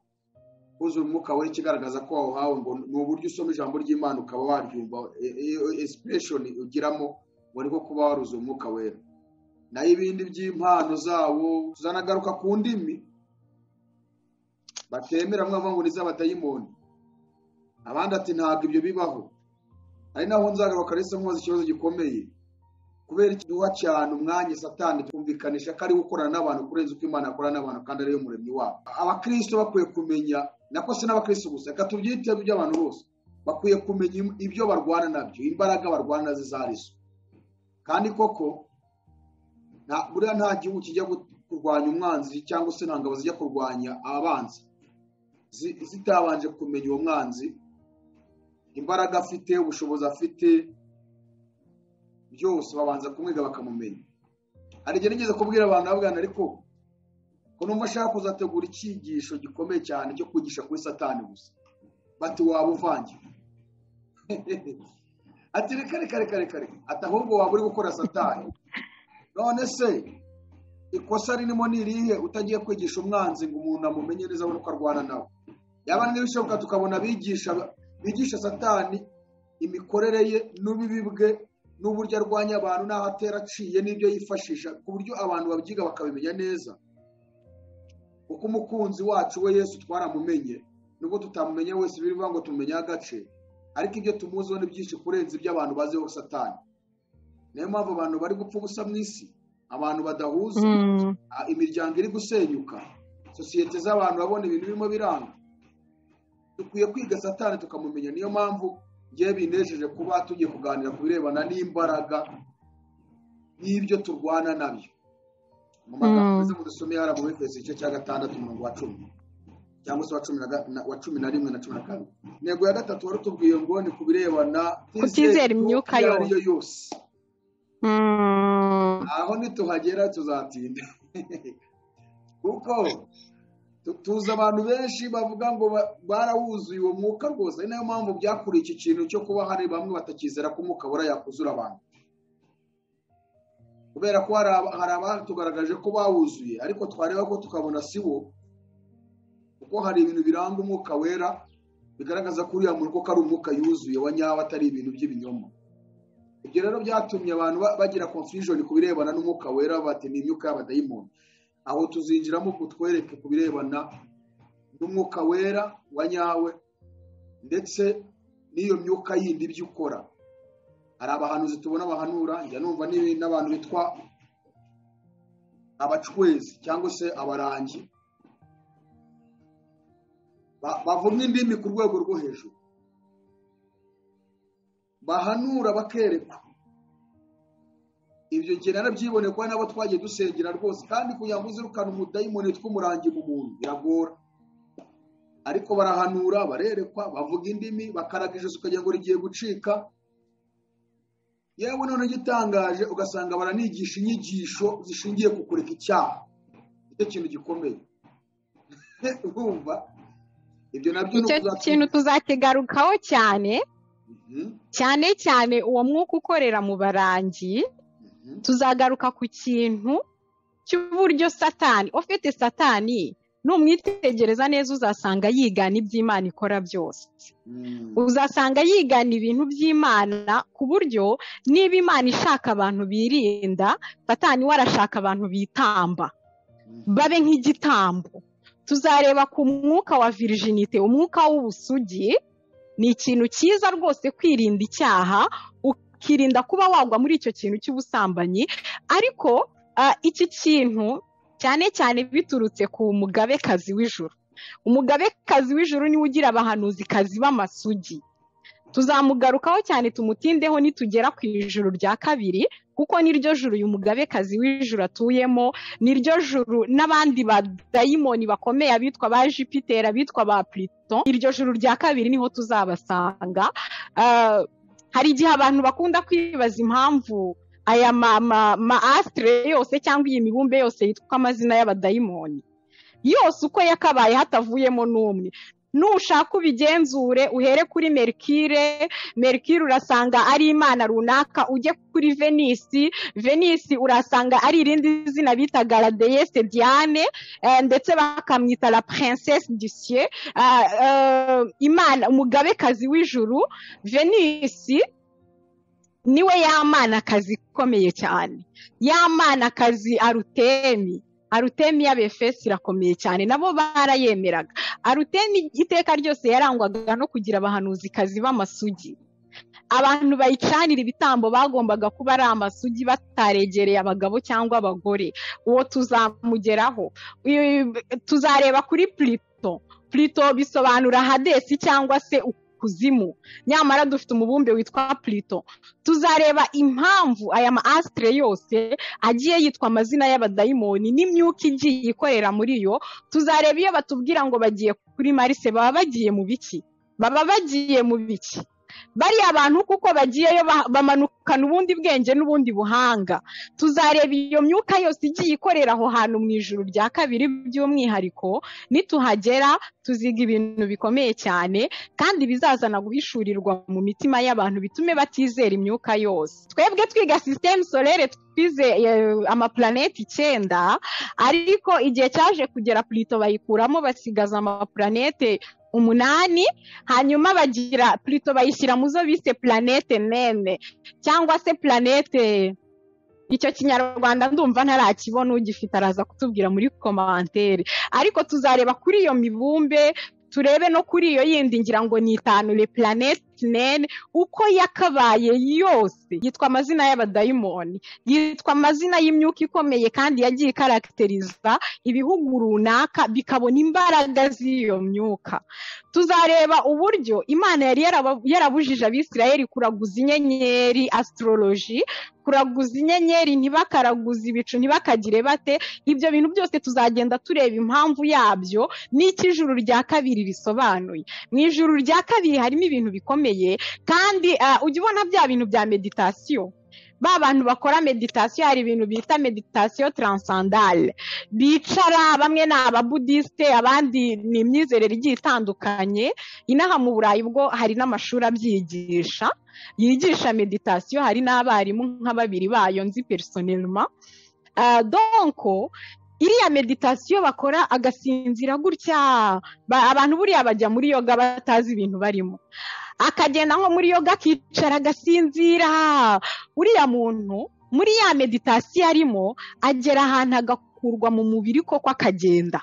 kuzura umwuka wera ikigaragaza ko wawuhawe ngo ni uburyo usoma ijambo ry'Imana ukaba waryumva, expression ugiramo ngo niko kuba waruzuye umwuka wera. Naho ibindi by'impano zabo zanagaruka ku ndimi batemera mwavuga ngo ni z'abadayimoni, abandi ati ntabwo ibyo bibaho. Ari naho nzagaruka rese nkoze ikibazo gikomeye, kubera ikiduha cyane umwanya Satani twumvikanisha ko ari gukorana n'abantu kurenza uko Imana yakorana n'abantu kandi ariyo muremyi wabo. Abakristo bakwiye kumenya, nako se n'abakristo gusa, reka tubyite by'abantu bose, bakwiye kumenya ibyo barwana nabyo, imbaraga barwana nazo zarizo. Kandi koko buriya nta gihugu kijya kurwanya umwanzi cyangwa se nta ngabo zijya kurwanya abanzi zitabanje kumenya uwo mwanzi, imbaraga afite, ubushobozi afite, byose babanza kumwiga bakamumenya. Hari igihe nigeze kubwira abantu ababwana, ariko ko numva ashaka kuzategura icyigisho gikomeye cyane cyo kwigisha kuri Satani gusa, bati waba uvangiye. Ati reka ati ahubwo waba uri gukora Satani. None se ikosa ririmo nirihe utagiye kwigisha umwanzi ngo umuntu amumenye neza uko arwana nawe? Yaba n'ibishoboka tukabona bigisha Satani imikorere ye n'ubibi bwe n'uburyo arwanya abantu n'aho atera aciye n'ibyo yifashisha, ku buryo abantu babyiga bakabimenya neza. Kuko umukunzi wacu we Yesu twaramumenye, nubwo tutamumenye wese bivuga ngo tumenye agace, ariko ibyo tumuziho ni byinshi kurenza ibyo abantu baziho Satani. Niyo mpamvu abantu bari gupfa ubusa mu isi, abantu badahuza, imiryango iri gusenyuka, sosiyete z'abantu babona ibintu birimo biranga. Dukwiye kwiga Satani tukamumenya. Niyo mpamvu ngiye binejeje kuba tugiye kuganira ku birebana n'imbaraga n'ibyo turwana nabyo. Mu magambo mu dusomeye hara mu Efeso igice cya 6 umurongo wa 10 cyangwa se wa 11 na 12. Ntego ya gatatu wari tubwiye ngo ni ku birebana kutizera imyuka yose. Aho nituhagera tuzatinda kuko tuzi abantu benshi bavuga ngo barawuzuye uwo mwuka rwose. Ari nayo mpamvu byakuriye iki kintu cyo kuba hari bamwe batakizera ko umwuka wera yakuzura abantu, kubera ko hari abantu tugaragaje ko bawuzuye, ariko twareba ko tukabona siwo, kuko hari ibintu biranga umwuka wera bigaragaza ko uriya muntu ko ari umwuka yuzuye wa nyawo atari ibintu by'ibinyoma. Ibyo rero byatumye abantu bagira confusion ku birebana n'umwuka wera, bati ni imyuka y'abadayimoni. Aho tuzinjiramo kutwereke ku birebana n'umwuka wera wa nyawe ndetse n'iyo myuka yindi ibyo ukora. Hari abahanuzi tubona bahanura, njya numva n'abantu bitwa abacwezi cyangwa se abarangi, bavuga indimi ku rwego rwo hejuru, bahanura bakerekwa. Ibyo ngiye narabyiboneye kwa nabo twagiye dusengera rwose, kandi kugira ngo uzirukane umudayimoni tw'umurangi mu muntu biragora. Ariko barahanura, barerekwa, bavuga indimi, bakaraga ijosi ukagira ngo rigiye gucika. Yewe none gitangaje ugasanga baranigisha inyigisho zishingiye ku kureka icyaha. Icyo kintu gikomeye. Urumva? Ibyo nabyo icyo kintu tuzakigarukaho cyane. Cyane uwo mwuka ukorera mu barangi. Tuzagaruka ku kintu cy'uburyo Satani, ufite Satani numwitegereza neza uzasanga yigana iby'Imana ikora byose. Uzasanga yigana ibintu by'Imana ku buryo niba Imana ishaka abantu birinda, Satani warashaka abantu bitamba babe nk'igitambo. Tuzareba ku mwuka wa virginite, umwuka w'ubusugi. Ni ikintu cyiza rwose kwirinda icyaha, ukirinda kuba wagwa muri icyo kintu cy'ubusambanyi. Ariko iki kintu cyane biturutse ku mugabekazi w'ijuru. Umugabekazi w'ijuru niwe ugira abahanuzi kazi b'amasugi. Tuzamugarukaho cyane tumutindeho nitugera ku ijuru rya kabiri, kuko niryo juru uyu mugabekazi w'ijuru atuyemo, niryo juru n'abandi badayimoni bakomeye abitwa ba Jupiter, abitwa ba Pluton. Iryo juru rya kabiri niho tuzabasanga. Hari igihe abantu bakunda kwibaza impamvu aya astre yose cyangwa iyi mibumbe yose yitwa amazina y'abadayimoni. yose uko yakabaye hatavuyemo n'umwe. Nushaka ubigenzure uhere kuri Mercure urasanga ari imana runaka, ujye kuri Venisi urasanga ari irindi zina bitaga la déesse Diane, ndetse bakamwita la princesse du ciel, imana umugabekazi w'ijuru. Venisi niwe yamanakazi ikomeye cyane, yamanakazi Arutemi y'Abefesi irakomeye cyane, nabo barayemeraga. Arutemi iteka ryose yarangwaga no kugira abahanuzikazi b'amasugi. Abantu bayicanira ibitambo bagombaga kuba ari amasugi, bataregereye abagabo cyangwa abagore. Uwo tuzamugeraho. Tuzareba kuri Pluto bisobanura Hadesi cyangwa se kuzimu, nyamara dufite umubumbe witwa Pluto. Tuzareba impamvu aya ma astre yose agiye yitwa amazina y'abadayimoni n'imyuka igiye ikorera muri yo. Tuzareba iyo batubwira ngo bagiye kuri Mars, baba bagiye mu biki? Bari abantu kuko bagiyeyo bamanukana ubundi bwenge n'ubundi buhanga. Tuzareba iyo myuka yose igiye ikorera aho hantu mu ijuru rya kabiri by'umwihariko. Nituhagera tuziga ibintu bikomeye cyane kandi bizazana guhishurirwa mu mitima y'abantu bitume batizera imyuka yose. Twebwe twiga système solaire twize amaplaneti 9, ariko igihe cyaje kugera Pluto bayikuramo basigaza amaplanete 8, hanyuma bagira Pluto bayishyira mu zo bise planete nene cyangwa se planete. Icyo kinyarwanda ndumva ntarakibona, ugifite araza kutubwira muri commentaire. Ariko tuzareba kuri iyo mibumbe, turebe no kuri iyo yindi ngira ngo ni 5 le planete nene uko yakabaye yose. Yitwa amazina y'abadayimoni, yitwa amazina y'imyuka ikomeye kandi yagiye ikarakteriza ibihugu runaka bikabona imbaraga z'iyo myuka. Tuzareba uburyo Imana yari yarabujije Abisirayeli kuraguza inyenyeri, astrology, kuraguza inyenyeri, ntibakaraguza ibicu, ntibakagire bate. Ibyo bintu byose tuzagenda tureba impamvu yabyo n'iki ijuru rya kabiri risobanuye. Mu ijuru rya kabiri harimo ibintu bikomeye kandi ujya ubona bya bintu bya meditation. Ba bantu bakora meditation, hari ibintu bita meditation transcendale, bicara bamwe ni ababudiste, abandi ni imyizerere igiye itandukanye. Inaha mu Burayi bwo hari n'amashuri abyigisha, yigisha meditation, hari n'abarimu nka 2 bayo nzi personnellement. Donc iriya meditation bakora agasinzira gutya, abantu buriya bajya muri yoga batazi ibintu barimo, akagenda nko muri yoga akicara agasinzira. Uriya muntu muri ya meditation arimo agera ahantu agakurwa mu mubiri koko akagenda.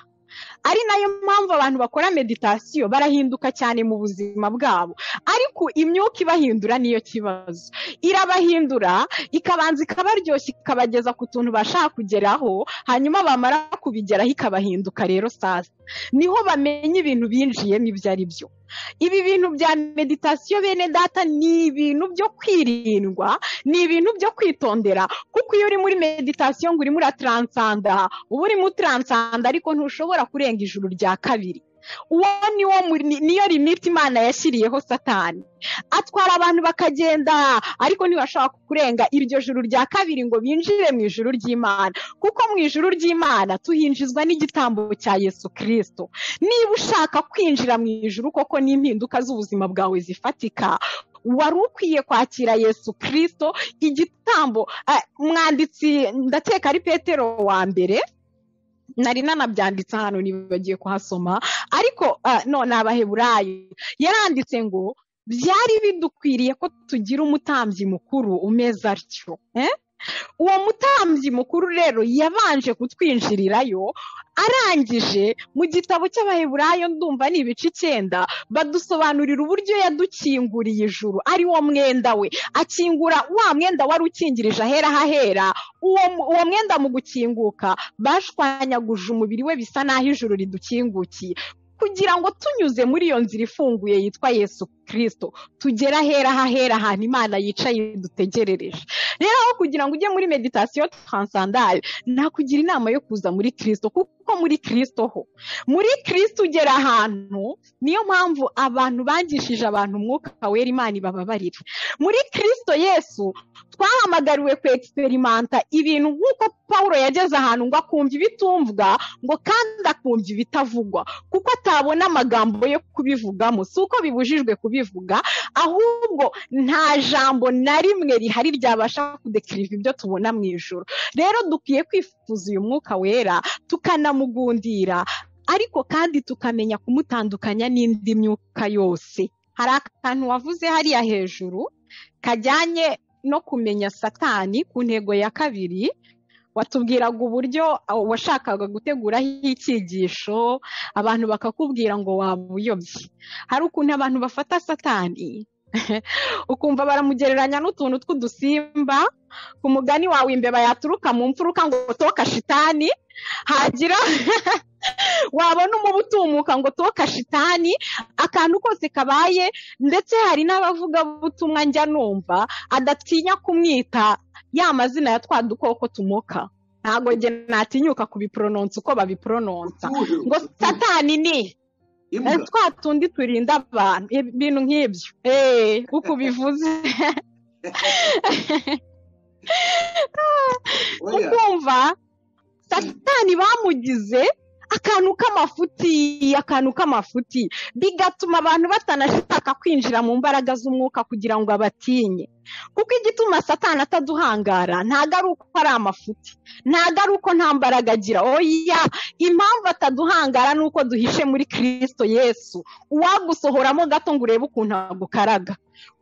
Ari nayo mpamvu abantu bakora meditation barahinduka cyane mu buzima bwabo, ariko imyuka ibahindura niyo kibazo. Irabahindura ikabanza ikabaryoshya ikabageza ku tuntu bashaka kugeraho, hanyuma bamara kubigeraho ikabahinduka. Rero sasa niho bamenya ibintu binjiyemo ibyo ari byo. Ibi bintu bya meditation bene data ni ibintu byo kwirindwa, ni ibintu byo kwitondera, kuko iyo uri muri meditation ngo uri muri transcenda, uba uri muri transcenda ariko ntushobora kurenga ijuru rya kabiri. Uwo niyo limit Imana yashyiriyeho Satani. Atwara abantu bakagenda ariko ntibashaka kurenga iryo juru rya kabiri ngo binjire mu ijuru ry'Imana, kuko mu ijuru ry'Imana tuhinjizwa n'igitambo cya Yesu Kristo. Niba ushaka kwinjira mu ijuru koko n'impinduka z'ubuzima bwawe zifatika, wari ukwiye kwakira Yesu Kristo igitambo. Umwanditsi ndateka ari Petero wa mbere, nari nanabyanditse hano nibagiye kuhasoma, ariko none Abaheburayo yaranditse ngo byari bidukwiriye ko tugira umutambyi mukuru umeze atyo. Uwo mutambyi mukuru rero yabanje kutwinjirirayo, arangije mu gitabo cy'Abaheburayo ndumva ni ibice 9 badusobanurira uburyo yadukinguriye ijuru, ari wo mwenda we. Akingura wa mwenda wari ukingirije ahera hahera. Uwo mwenda mu gukinguka bashwanyaguje umubiri we bisa naho ijuru ridukingukiye, kugira ngo tunyuze muri iyo nzira ifunguye yitwa Yesu Kristo tugera hahera ahantu Imana yicaye dutegerereje. Rero aho kugira ngo ujye muri meditation transcendale, nakugira inama yo kuza muri Kristo, kuko muri Kristo ugera ahantu. Niyo mpamvu abantu bangishije abantu umwuka wera Imana ibababarira. Muri Kristo Yesu twahamagariwe ku experimenta ibintu nk'uko Paulo yageze ahantu ngo akumva ibitumvwa ngo kandi akumva ibitavugwa, kuko atabona amagambo yo kubivugamo. Si uko bibujijwe kubivuga, ahubwo nta jambo na rimwe rihari ryabasha kudekiriva ibyo tubona mu ijuru. Rero dukwiye kwifuza uyu mwuka wera, tukanamugundira, ariko kandi tukamenya kumutandukanya n'indi myuka yose. Hari akantu wavuze hariya hejuru kajyanye no kumenya Satani ku ntego ya kabiri. Watubwiraga uburyo washakaga guteguraho icyigisho, abantu bakakubwira ngo wabuyobye. Hari ukuntu abantu bafata Satani ukumva baramugereranya n'utuntu tw'udusimba. Ku mugani wawe imbeba yaturuka mu mfuruka ngo toka shitani, hagira wabona umubu utumuka ngo toka shitani. Akantu kose kabaye, ndetse hari n'abavuga butumwa njya numva adatinya kumwita ya mazina ya twa dukoko tumoka. Ntago nge natinyuka kubipronounce uko babipronounce, ngo Satani ni twa tundi turinda abantu, ibintu nk'ibyo. Uko bivuze ukumva Satani bamugize akantu k'amafuti, bigatuma abantu batanashaka kwinjira mu mbaraga z'umwuka kugira ngo abatinye. Kuko igituma Satani ataduhangara ntago ari uko ari amafuti, ntago ari uko nta mbaraga agira. Oya, impamvu ataduhangara ni uko duhishe muri Kristo Yesu. Uwagusohoramo gato ngo urebe ukuntu agukaraga,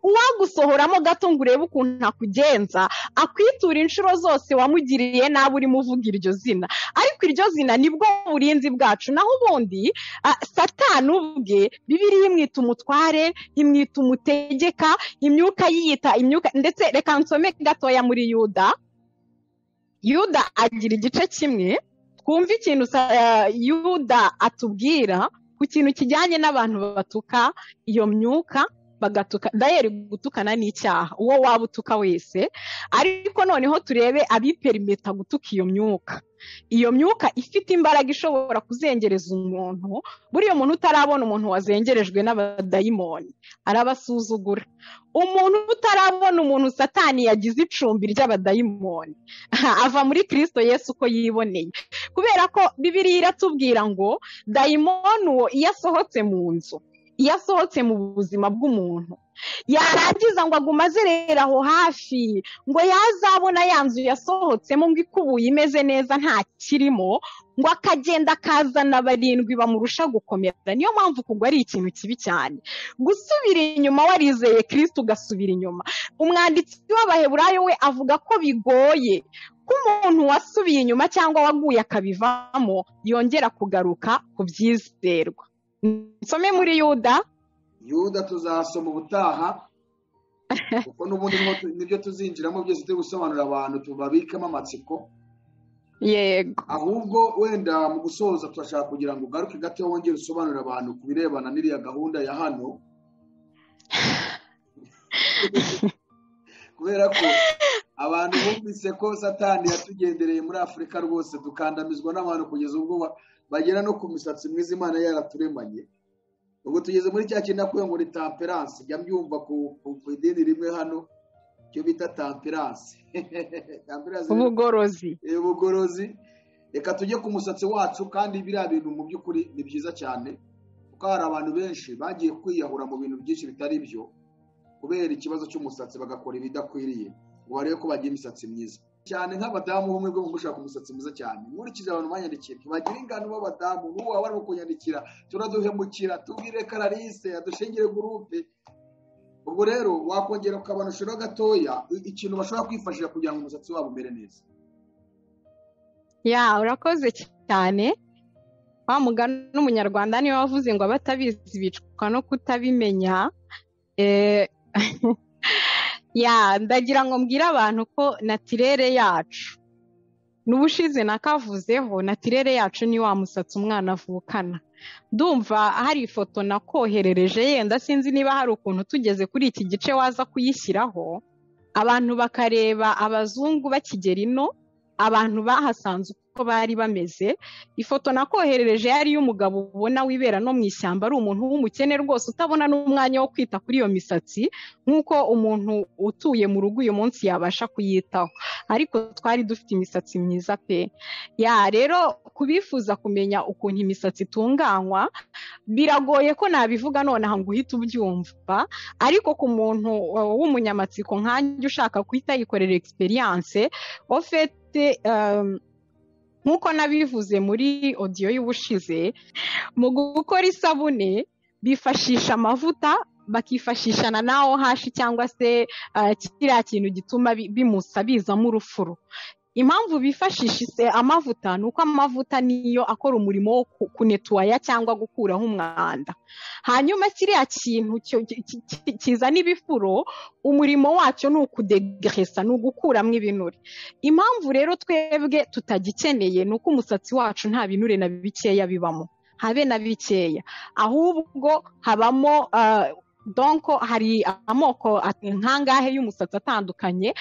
uwagusohoramo gato ngo urebe ukuntu akugenza, akwitura inshuro zose wamugiriye nabi urimo uvuga iryo zina. Ariko iryo zina nibwo burinzi bwacu. Naho ubundi Satani ubwe Bibiliya imwita umutware, imwita umutegeka, imyuka yiyita imyuka. Ndetse reka nsome gatoya muri Yuda agira igice kimwe, twumva ikintu Yuda atubwira ku kintu kijyanye n'abantu batuka iyo myuka, bagatuka. Dayeri gutukana n'icyaha, uwo waba utuka wese. Ariko noneho turebe abiperimeta gutuka iyo myuka. Iyo myuka ifite imbaraga ishobora kuzengereza umuntu. Buriya umuntu utarabona umuntu wazengerejwe n'abadayimoni arabasuzugura. Umuntu utarabona umuntu Satani yagize icumbi ry'abadayimoni ava muri Kristo Yesu uko yiboneye. Kubera ko Bibiliya iratubwira ngo dayimoni uwo iyo asohotse mu nzu, iyo asohotse mu buzima bw'umuntu, yarangiza ngo aguma azerera aho hafi, ngo yazabona ya nzu yasohotsemo ngo ikubuye imeze neza nta kirimo, ngo akagenda akazana barindwi bamurusha gukomera. Niyo mpamvu kugwa ari ikintu kibi cyane. Gusubira inyuma warizeye Kristo ugasubira inyuma. Umwanditsi w'Abaheburayo we avuga ko bigoye ko umuntu wasubiye inyuma cyangwa waguye akabivamo yongera kugaruka ku byizerwa. Nsome muri Yuda tuzasoma ubutaha, kuko n'ubundi nibyo tuzinjiramo byose turi gusobanurira abantu, tubabikemo amatsiko. Yego. Ahubwo wenda mu gusoza turashaka kugira ngo ugaruke gato wongere usobanurira abantu ku birebana n'iriya gahunda ya hano. Kubera ko abantu bumvise ko Satani yatugendereye muri Afurika rwose, dukandamizwa n'abantu kugeza ubwo bagera no ku misatsi mwiza Imana yaraturemanye. Ubwo tugeze muri cya kintu nakuye ngo ni temperance. Jya mbyumva ku idini rimwe hano cyo bita temperance. Ubugorozi. Reka tujye ku musatsi wacu, kandi biriya bintu mu by'ukuri ni byiza cyane, kuko hari abantu benshi bagiye kwiyahura mu bintu byinshi bitari byo kubera ikibazo cy'umusatsi, bagakora ibidakwiriye ngo barebe ko bagira imisatsi myiza cyane. Nk'abadamu bumwe bwo gushaka umusatsi mwiza cyane, nkurikije abantu banyandikiye ntibagira ingano b'abadamu. n'ubu baba barimo kunyandikira turaduhemukira, tubwire Clarisse adushingire gurupe. Ubwo rero wakongera ukabanushyiraho gatoya ikintu bashobora kwifashisha kugira ngo umusatsi wabo umere neza. Urakoze cyane. Wa mugani n'umunyarwanda niwe wavuze ngo abatabizi bicwa no kutabimenya. Ndagira ngo mbwire abantu ko natirere yacu n'ubushize nakavuzeho natirere yacu ni wa musatsi umwana avukana. Ndumva hari ifoto nakoherereje, yenda sinzi niba hari ukuntu tugeze kuri iki gice waza kuyishyiraho, abantu bakareba abazungu bakigera ino, abantu bahasanze uko bari bameze. Ifoto nakoherereje yari y'umugabo ubona wibera no mu ishyamba, ari umuntu w'umukene rwose utabona n'umwanya wo kwita kuri iyo misatsi nk'uko umuntu utuye mu rugo uyu munsi yabasha kuyitaho, ariko twari dufite imisatsi myiza pe. Rero kubifuza kumenya ukuntu imisatsi itunganywa biragoye ko nabivuga nonaha ngo uhite ubyumva, ariko ku muntu w'umunyamatsiko nkanjye ushaka guhita yikorera experience ofete, nk'uko nabivuze muri audio y'ubushize, mu gukora isabune bifashisha amavuta, bakifashisha na OH cyangwa se kiriya kintu gituma bimusa bizamo urufuro. Impamvu bifashisha amavuta nuko amavuta niyo akora umurimo wo kunetuwaya cyangwa gukuraho umwanda. Hanyuma kiriya kintu kizana ibifuro, umurimo wacyo ni ukudegresa, ni ugukuramo ibinure. Impamvu rero twebwe tutagikeneye nuko umusatsi wacu nta binure na bikeya bibamo, habe na bikeya, ahubwo habamo donko hari amoko nkangahe y'umusatsi atandukanye.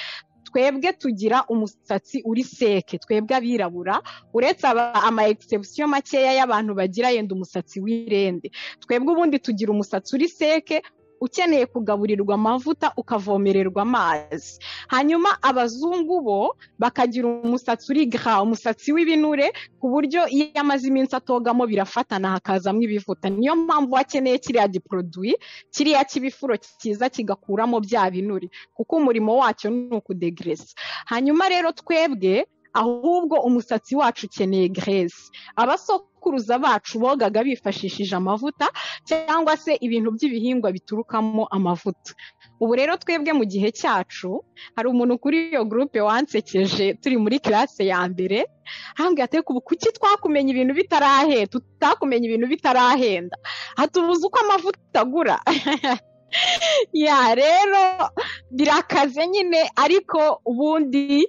Twebwe tugira umusatsi uri seke, twebwe abirabura, uretse ama exception makeya y'abantu bagira yenda umusatsi w'irende. Twebwe ubundi tugira umusatsi uri seke, ukeneye kugaburirwa amavuta ukavomererwa amazi. Hanyuma abazungu bo bakagira umusatsi uri gras, umusatsi w'ibinure, ku buryo iyo amaze iminsi atogamo birafatana hakazamo ibivuta. Niyo mpamvu wakeneye kiriya giproduit, kiriya kibifuro kiza kigakuramo bya binure, kuko umurimo wacyo ni ukudegresa. Hanyuma rero twebwe ahubwo umusatsi wacu ukeneye graisse. Abasokuruza bacu bogaga bifashishije amavuta cyangwa se ibintu by'ibihingwa biturukamo amavuta. Ubu rero twebwe mu gihe cyacu, hari umuntu kuri iyo groupe wansekeje turi muri classe ya mbere, hambwe ateka ubu kuki twakumenya ibintu bitarahe, tutakumenya ibintu bitarahenda, hatubuza uko amavuta agura. Rero birakaze nyine, ariko ubundi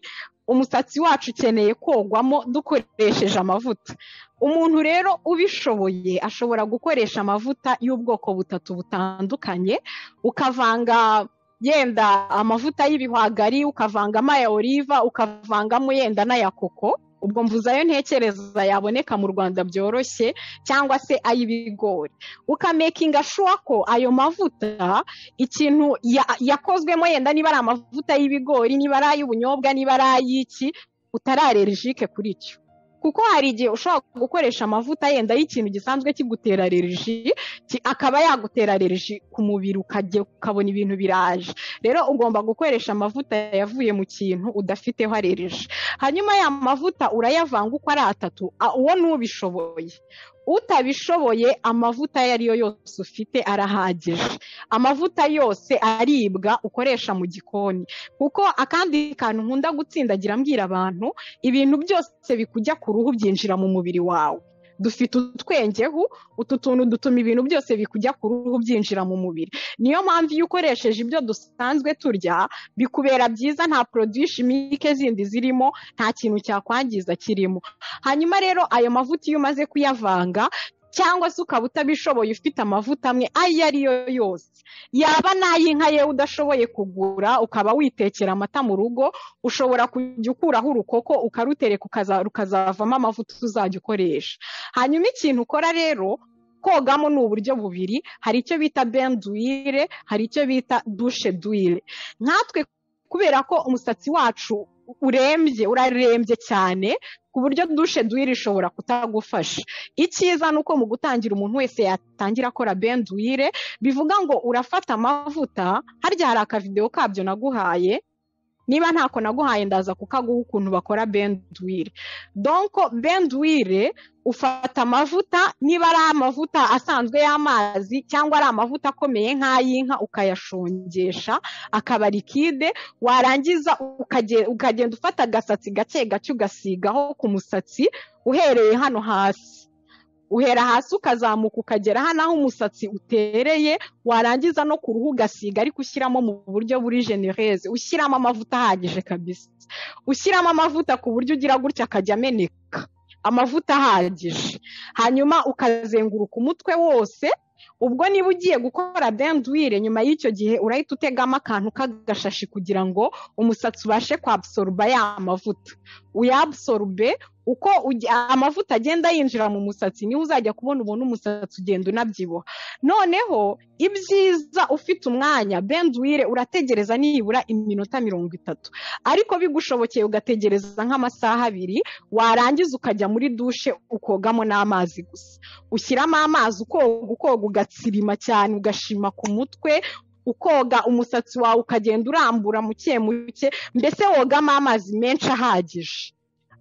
umusatsi wacu ukeneye kogwamo dukoresheje amavuta. Umuntu rero ubishoboye ashobora gukoresha amavuta y'ubwoko butatu butandukanye, ukavanga yenda amavuta y'ibihwagari, ukavangamo aya olive, ukavangamo yenda n'aya koko. Ubwo mvuze ayo ntekereza yaboneka mu Rwanda byoroshye, cyangwa se ay'ibigori. Ukamakinga sure ko ayo mavuta ikintu yakozwemo yenda niba ari amavuta y'ibigori, niba ari ay'ubunyobwa, niba ari ay'iki, utararerejike kuri cyo. Kuko hari igihe ushobora gukoresha amavuta yenda y'ikintu gisanzwe kigutera allergie, akaba yagutera allergie ku mubiri, ukabona ibintu biraje. Rero ugomba gukoresha amavuta yavuye mu kintu udafiteho allergie. Hanyuma ya mavuta urayavanga uko ari atatu, uwo n'ubishoboye. Utabishoboye amavuta yariyo yose ufite arahagije. Amavuta yose aribwa ukoresha mu gikoni, kuko akandi kantu nkunda gutsindagira mbwira abantu, ibintu byose bikujya ku ruhu byinjira mu mubiri wawe. Dufite utwengehu, utu tuntu dutuma ibintu byose bikujya ku ruhu byinjira mu mubiri. Niyo mpamvu iyo ukoresheje ibyo dusanzwe turya bikubera byiza, nta produit chimique zindi zirimo, nta kintu cyakwangiza kirimo. Hanyuma rero ayo mavuta iyo umaze kuyavanga, cyangwa se ukaba utabishoboye ufite amavuta amwe ayo ariyo yose, yaba n'ay'inka yewe udashoboye kugura ukaba witekera amata mu rugo, ushobora kujya ukuraho urukoko ukarutereka rukazavamo amavuta uzajya ukoresha. Hanyuma ikintu ukora rero, kogamo ni uburyo bubiri, hari icyo bita bain d'huile, hari icyo bita douche d'huile. Nkatwe kubera ko umusatsi wacu urarembye cyane, ku buryo douche d'huile ishobora kutagufasha. Icyiza nuko mu gutangira umuntu wese yatangira akora bain d'huile, bivuga ngo urafata amavuta, harya hari akavideo kabyo naguhaye, niba ntako naguhaye ndaza kukaguha ukuntu bakora bain d'huile. Donc bain d'huile ufata amavuta, niba ari amavuta asanzwe y'amazi cyangwa ari amavuta akomeye nk'ay'inka, ukayashongesha akaba liquide, warangiza ukagenda ufata agasatsi gake gake ugasigaho ku musatsi uhereye hano hasi, uhera hasi ukazamuka ukagera hano aho umusatsi utereye, warangiza no ku ruhu ugasiga ariko ushyiramo mu buryo buri genereze, ushyiramo amavuta ahagije kabisa, ushyiramo amavuta ku buryo ugira gutya akajya ameneka, amavuta ahagije, hanyuma ukazenguruka umutwe wose. Ubwo niba ugiye gukora dendwire, nyuma y'icyo gihe urahita utegamo akantu k'agashashi kugira ngo umusatsi ubashe kwabsorba ya mavuta, uyabsorbe. Uko amavuta agenda yinjira mu musatsi niho uzajya kubona umusatsi ugenda unabyibuha. Noneho ibyiza ufite umwanya, dendwire urategereza nibura iminota 30, ariko bigushobokeye ugategereza nk'amasaha 2, warangiza ukajya muri dushe ukogamo n'amazi gusa, ushyiramo amazi ukoga ugatsirima cyane, ugashima ku mutwe, ukoga umusatsi wawe ukagenda urambura muke muke, mbese wogamo amazi menshi ahagije.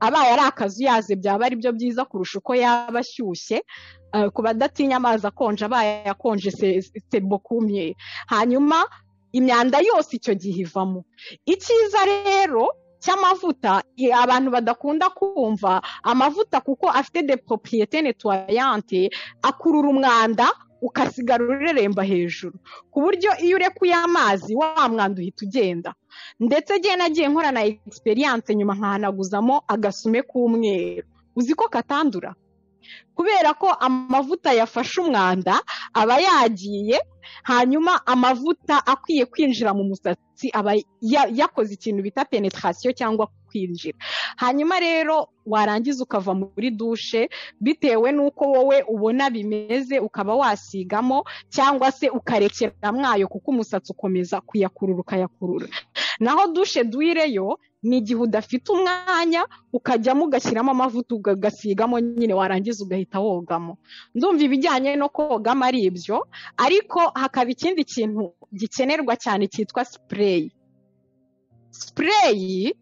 Abaye ari akazuyaze byaba ari byo byiza kurusha uko yaba ashyushye, ku badatinya amazi akonje, abaye akonje c'est beaucoup mieux. Hanyuma imyanda yose icyo gihe ivamo. Icyiza rero cy'amavuta abantu badakunda kumva, amavuta kuko afite des propriétés nettoyantes, akurura umwanda ukasigara ureremba hejuru, ku buryo iyo urekuye amazi wa mwanda uhita ugenda. Ndetse gihe nagiye nkora na experience nyuma nkahanaguzamo agasume k'umweru, uzi ko katandura kubera ko amavuta yafashe umwanda aba yagiye, hanyuma amavuta akwiye kwinjira mu musatsi aba yakoze ikintu bita penetration cyangwa kwinjira. Hanyuma rero warangiza ukava muri dushe bitewe nuko wowe ubona bimeze, ukaba wasigamo cyangwa se ukarekera mwayo kuko umusatsi ukomeza kuyakurura. Naho dushe duireyo ni igihe udafite umwanya, ukajyamo ugashyiramo amavuta ugasigamo nyine, warangiza ugahita wogamo. Ndumva ibijyanye no kogamo ari ibyo, ariko hakaba ikindi kintu gikenerwa cyane cyitwa spray. Spray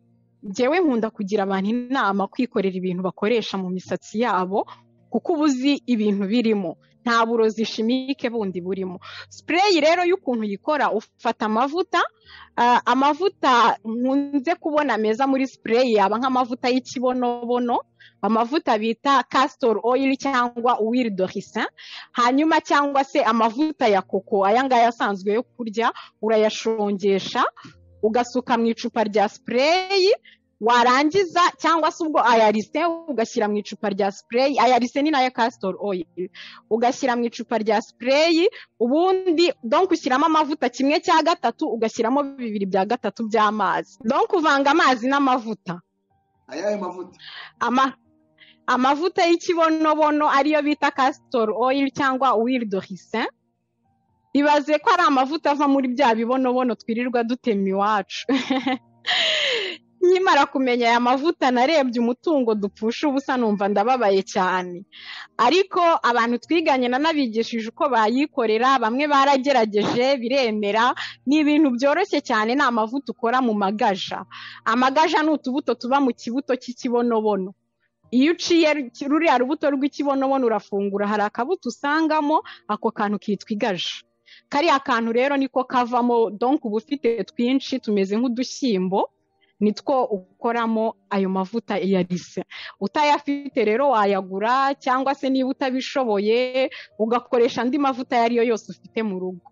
njyewe nkunda kugira abantu inama kwikorera ibintu bakoresha mu misatsi yabo kuko ubuzi ibintu birimo, nta burozi chimique bundi burimo. Spray rero y'ukuntu yikora, ufata amavuta nkunze kubona meza muri spray yaba nk'amavuta y'ikibonobono, amavuta bita castor oil cyangwa huile de ricin, hanyuma cyangwa se amavuta ya koko aya ngaya asanzwe yo kurya, urayashongesha ugasuka mu icupa rya spray, warangiza cyangwa se ubwo aya ricin ugashyira mu icupa rya spray, aya ricin ni nayo castor oil, ugashyira mu icupa rya spray, ubundi donc ushyiramo amavuta 1/3 ugashyiramo 2/3 by'amazi, donc uvanga amazi n'amavuta. Ayahe mavuta? Amavuta y'ikibonobono ariyo bita castor oil cyangwa huile de ricin. Ibaze ko ari amavuta ava muri bya bibonobono twirirwa dutema iwacu. Nkimara kumenya aya mavuta narebye umutungo dupfusha ubusa, numva ndababaye cyane. Ariko abantu twiganye nanabigishije uko bayikorera, bamwe baragerageje biremera. Ni ibintu byoroshye cyane, ni amavuta ukora mu magaja. Amagaja ni utubuto tuba mu kibuto cy'ikibonobono. Iyo uciye ruriya rubuto rw'ikibonobono urafungura, hari akabuto usangamo, ako kantu kitwa igaja. Kariya kantu rero niko kavamo, donc uba ufite twinshi tumeze nk'udushyimbo, nitwo ukoramo ayo mavuta ya ricin. Utayafite rero wayagura, cyangwa se niba utabishoboye ugakoresha andi mavuta yariyo yose ufite mu rugo.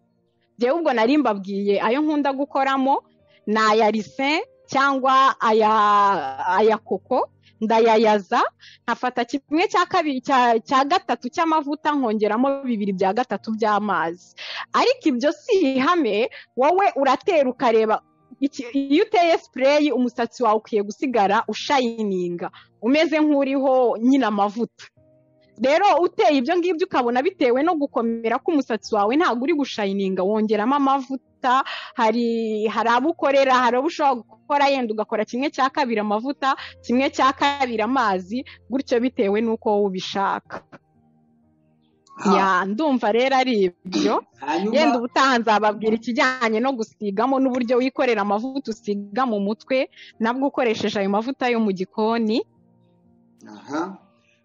Jewe ubwo nari mbabwiye ayo nkunda gukoramo ni aya ricin cyangwa aya koko, ndayayaza nkafata 1/3 cy'amavuta nkongeramo 2/3 by'amazi. Ariko ibyo si ihame, wowe uratera ukareba. Iyo uteye spray umusatsi wawe ukwiye gusigara ushayininga, umeze nk'uriho nyina amavuta. Rero uteye ibyo ngibyo ukabona bitewe no gukomera k'umusatsi wawe ntabwo uri gushayininga, wongeramo amavuta. Hari abukorera, hari ushobora gukora yenda ugakora 1/2 amavuta, 1/2 amazi, gutyo bitewe nuko wowe ubishaka. Ya ndumva rero ari ibyo. Yenda ubutaha nzababwira ikijyanye no gusigamo n'uburyo wikorera amavuta usiga mu mutwe, nabwo ukoresheje ayo mavuta yo mu gikoni.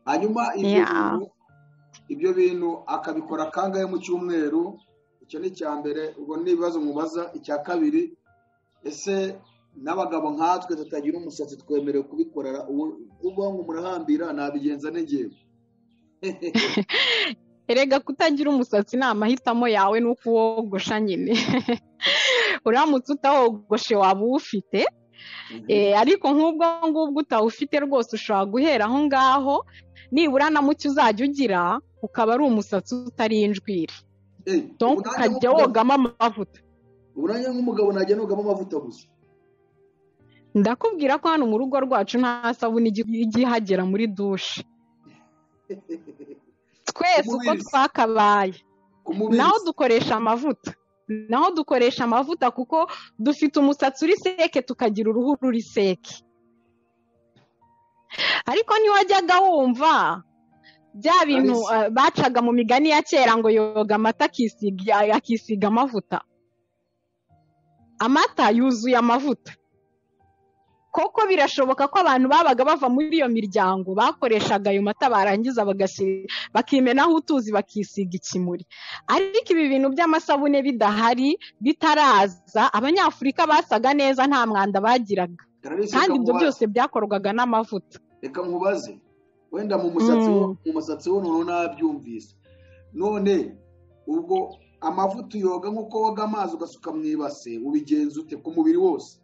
Hanyuma ibyo bintu akabikora kangahe mu cyumweru? Icyo ni cya mbere. Ubwo n'ibibazo mubaza. Icya kabiri, ese n'abagabo nkatwe tutagira umusatsi twemerewe kubikorera? Kuba ngo murahambira nabigenza n'ingewe? erega kutagira umusatsi ni amahitamo yawe nuko uwogosha nyine uramutse utawogoshe waba uwufite ariko nk'ubwo ngubwo utawufite rwose ushobora guhera aho ngaho nibura na muke uzajya ugira ukaba ari umusatsi utari injwiri ukajya wogamo amavuta. uburanye nk'umugabo najya nogamo amavuta gusa. Ndakubwira ko hano mu rugo rwacu nta sabuni ijya ihagera muri dushe twese uko twakabaye naho dukoresha amavuta kuko dufite umusatsi uri seke tukagira uruhu ruri seke. Ariko ntiwajyaga wumva bya bintu bacaga mu migani ya kera ngo yoga amata akisiga amavuta. Amata yuzuye amavuta. Koko birashoboka ko abantu babaga bava muri iyo miryango bakoreshaga ayo mata barangiza bakimenaho utuzi bakisiga ikimuri. Ariko ibi bintu by'amasabune bidahari bitaraza Abanyafurika basaga neza nta mwanda bagiraga kandi ibyo byose byakorwaga n'amavuta. Reka nkubaze wenda mu musatsi w'umuntu nabyumvise none ubwo amavuta uyoga nk'uko woga amazi ugasuka mu ibase ubigenza ute ku mubiri wose?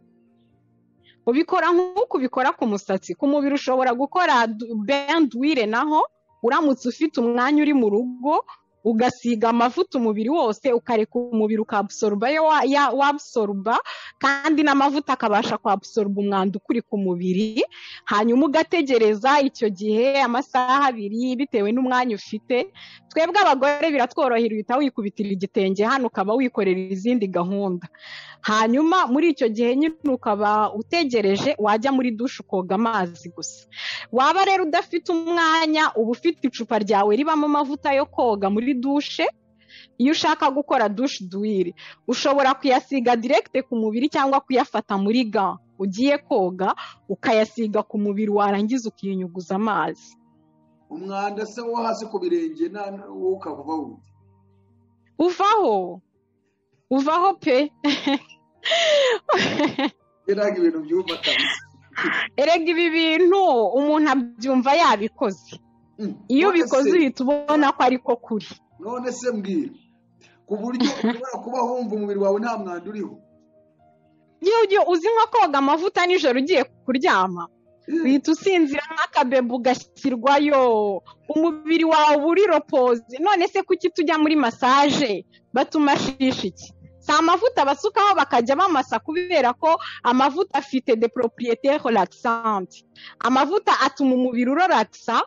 Ubikora nk'uko ubikora ku musatsi. Ku mubiri ushobora gukora bain d'huile naho uramutse ufite umwanya uri mu rugo ugasiga amavuta umubiri wose ukareka umubiri ukabsorba wabsorba kandi n'amavuta akabasha kwabsorba umwanda ukuri ku mubiri, hanyuma ugategereza icyo gihe amasaha 2 bitewe n'umwanya ufite. Twebwe abagore biratworohera uhita wikubitira igitenge hano ukaba wikorera izindi gahunda, hanyuma muri icyo gihe nyine ukaba utegereje wajya muri dushe ukoga amazi gusa. Waba rero udafite umwanya uba ufite icupa ryawe ribamo amavuta yo koga muri dushe. Iyo ushaka gukora douche d'huile ushobora kuyasiga direct ku mubiri cyangwa kuyafata muri ga ugiye koga ukayasiga ku mubiri warangiza ukinyuguza amazi. Umwanda se wo hasi ku birenge ukava uvaho pe. Erega ibintu byumva kabisa. Erega ibi bintu umuntu abyumva yabikoze. Iyo bikoze uhita ubona ko ariko kuri. None se mbwira ku buryo ushobora kuba wumva umubiri wawe nta mwanda uriho? Iyo uzi nko koga amavuta nijoro ugiye kuryama uhita usinzira nk'akabebe ugashyirwayo umubiri wawe uri repose. None se kuki tujya muri massage batumashisha iki? Si amavuta basukaho bakajya bamasa kubera ko amavuta afite des propriétés relaxantes. Amavuta atuma umubiri urelaxa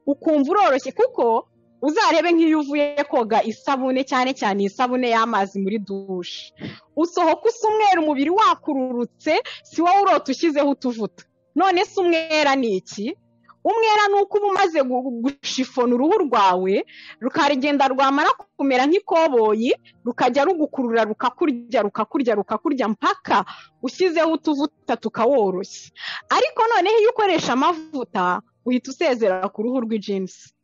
ukumva uroroshye kuko uzarebe nk'iyo uvuye koga isabune cyane cyane isabune y'amazi muri dushe usohoka usa umwera umubiri wakururutse si wowe urota ushyizeho utuvuta. None se umwera ni iki? Umwera ni uko uba umaze gushifona uruhu rwawe rukarigenda rwamara kumera nk'ikoboyi rukajya rugukurura rukakurya mpaka ushyizeho utuvuta tukaworoshya. Ariko noneho iyo ukoresha amavuta uhita usezera ku ruhu rw'ijinsi.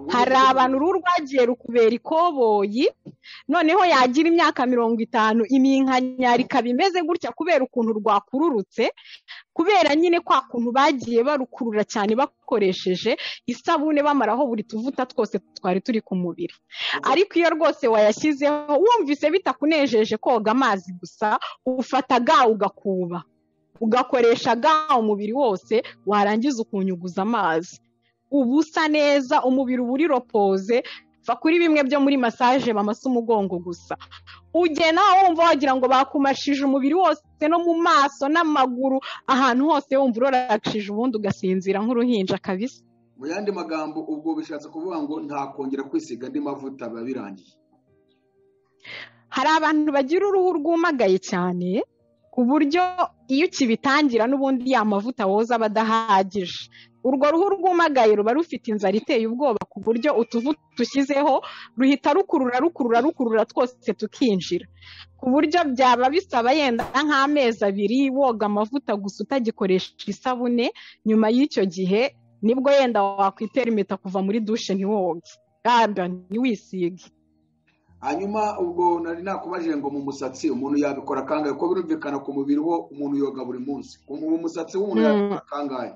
Hari abantu uruhu rwagiye rukubera ikoboyi noneho yagira imyaka 50 iminkanyari ikaba imeze gutya kubera ukuntu rwakururutse kubera nyine kwa kuntu bagiye barukurura cyane bakoresheje isabune bamaraho buri tuvuta twose twari turi ku mubiri. Ariko iyo rwose wayashyizeho wumvise bitakunejeje koga amazi gusa ufata ga ugakuba ugakoresha ga umubiri wose warangiza ukunyuguza amazi ubusa neza umubiri uri repose. Va kuri bimwe byo muri massage bamasa umugongo gusa ugena wumva wagira ngo bakumashije umubiri wose no mu maso n'amaguru ahantu hose wumva urorashije ubundi ugasinzira nk'uruhinja kabisa. Mu yandi magambo ubwo bishatse kuvuga ngo nta kongera kwisiga andi mavuta babirangiye. Hari abantu bagira uruhu rwumagaye cyane ku buryo iyo kibitangira n'ubundi ya mavuta woza badahagije. Urwo ruhu rwumagaye ruba rufite inzara iteye ubwoba ku buryo utuvuta dushyizeho ruhita rukurura twose tukinjira ku buryo byaba bisaba yenda nk'amezi 2 woga amavuta gusa utagikoresha isabune. Nyuma y'icyo gihe nibwo yenda wakwitera impeta kuva muri dushe ntiwoge ntiwisige. Hanyuma ubwo nari nakubajije ngo mu musatsi umuntu yabikora kangahe ko birumvikana ku mubiri ho umuntu yoga buri munsi. Mu musatsi w'umuntu yabikora kangahe?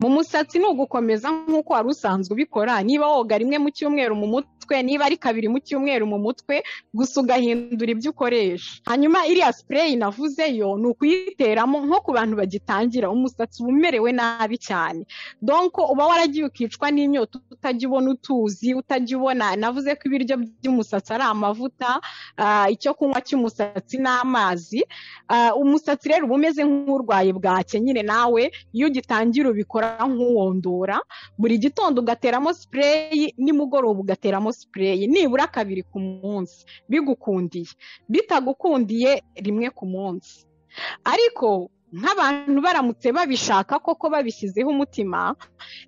mu musatsi ni ugukomeza nk'uko wari usanzwe ubikora, niba woga rimwe mu cyumweru mu mutwe, niba ari 2 mu cyumweru mu mutwe, gusa ugahindura ibyo ukoresha. Hanyuma iriya spray navuze yo ni ukuyiteramo nko ku bantu bagitangira, umusatsi umerewe nabi cyane, donc uba waragiye ukicwa n'inyota, utajya ubona utuzi, utajya ubona. Navuze ko ibiryo by'umusatsi ari amavuta, icyo kunywa cy'umusatsi n'amazi. Umusatsi rero uba umeze nk'urwaye bwake nyine, nawe iyo ugitangira ubikora nk'uwondora, buri gitondo ugateramo spray, nimugoroba ugateramo spray, nibura 2 ku munsi bigukundiye. Bitagukundiye 1 ku munsi. Ariko nk'abantu baramutse babishaka koko babishyizeho umutima,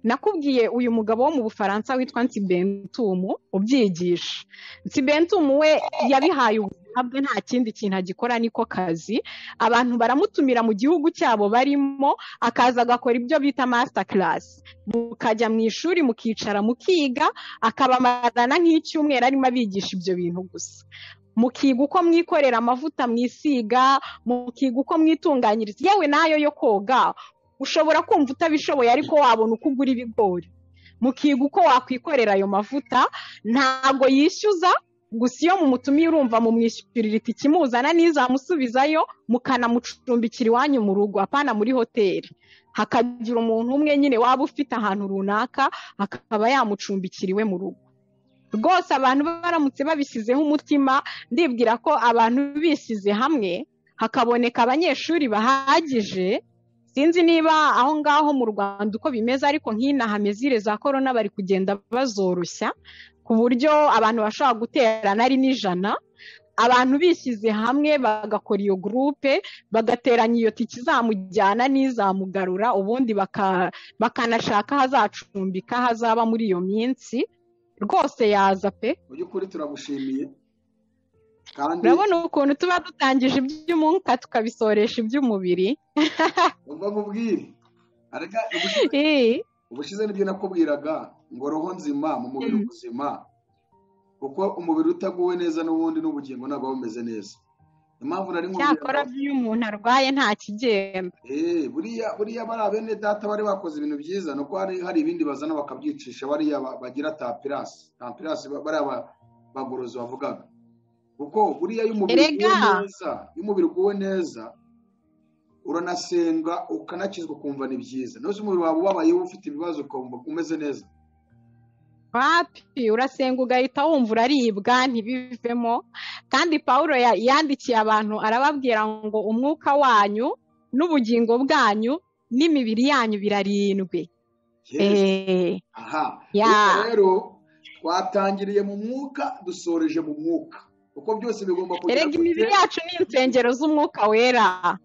nakubwiye uyu mugabo wo mu Bufaransa witwa Nsibentum ubyigisha. Nsibentum we yabihaye ubuzima bwe, nta kindi kintu agikora, niko kazi. Abantu baramutumira mu gihugu cyabo barimo, akaza agakora ibyo bita master class, mukajya mu ishuri mukicara mukiga, akabamarana nk'icyumweru arimo abigisha ibyo bintu gusa. Mukiga uko mwikorera amavuta mwisiga, mukiga uko mwitunganyiriza, yewe nayo yo koga ushobora kumva utabishoboye ariko wabona uko ugura ibigori. Mukiga uko wakwikorera ayo mavuta, ntago yishyuza, gusa iyo mumutumiye urumva mumwishyurira itike imuzana n'izamusubizayo, mukanamucumbikira iwanyu mu rugo, apana muri hoteli. Hakagira umuntu umwe nyine waba ufite ahantu runaka, akaba yamucumbikira iwe mu rugo. Rwose abantu baramutse babishyizeho umutima, ndibwira ko abantu bishyize hamwe hakaboneka abanyeshuri bahagije. Sinzi niba aho ngaho mu Rwanda uko bimeze, ariko nk'inaha mezire za corona bari kugenda bazoroshya ku buryo abantu bashobora guterana ari n'ijana. Abantu bishyize hamwe bagakora iyo groupe, bagateranya iyo tiki izamujyana n'izamugarura, ubundi bakanashaka hazacumbika hazaba muri iyo minsi, rwose yaza pe. By'ukuri turagushimiye, kandi urabona ukuntu tuba dutangije iby'umwuka tukabisoresha iby'umubiri. umva mubwire, arega ubushize nibyo nakubwiraga ngo roho nzima mu mubiri ubuzima, kuko umubiri utaguwe neza n'ubundi n'ubugingo ntabwo bumeze neza. Impamvu nari nkubwira cyakora iyo umuntu arwaye nta kigenda. buriya bari bene data bari bakoze ibintu byiza, nuko hari ibindi bazana bakabyicisha, bariya bagira tampirasi bariya bagorozi bavugaga. Kuko buriya iyo umubiri uguwe neza uranasenga ukanakizwa ukumva ni byiza. Nose umubiri wawe ubabaye ufite ibibazo ukumva umeze neza, wapi urasenga ugahita wumva uraribwa ntibivemo. Kandi Pawulo yandikiye abantu arababwira ngo umwuka wanyu n'ubugingo bwanyu n'imibiri yanyu birarindwe. Rero twatangiriye mu mwuka dusoreje mu mwuka, kuko byose bigomba kugira. Erega imibiri yacu ni insengero z'umwuka wera.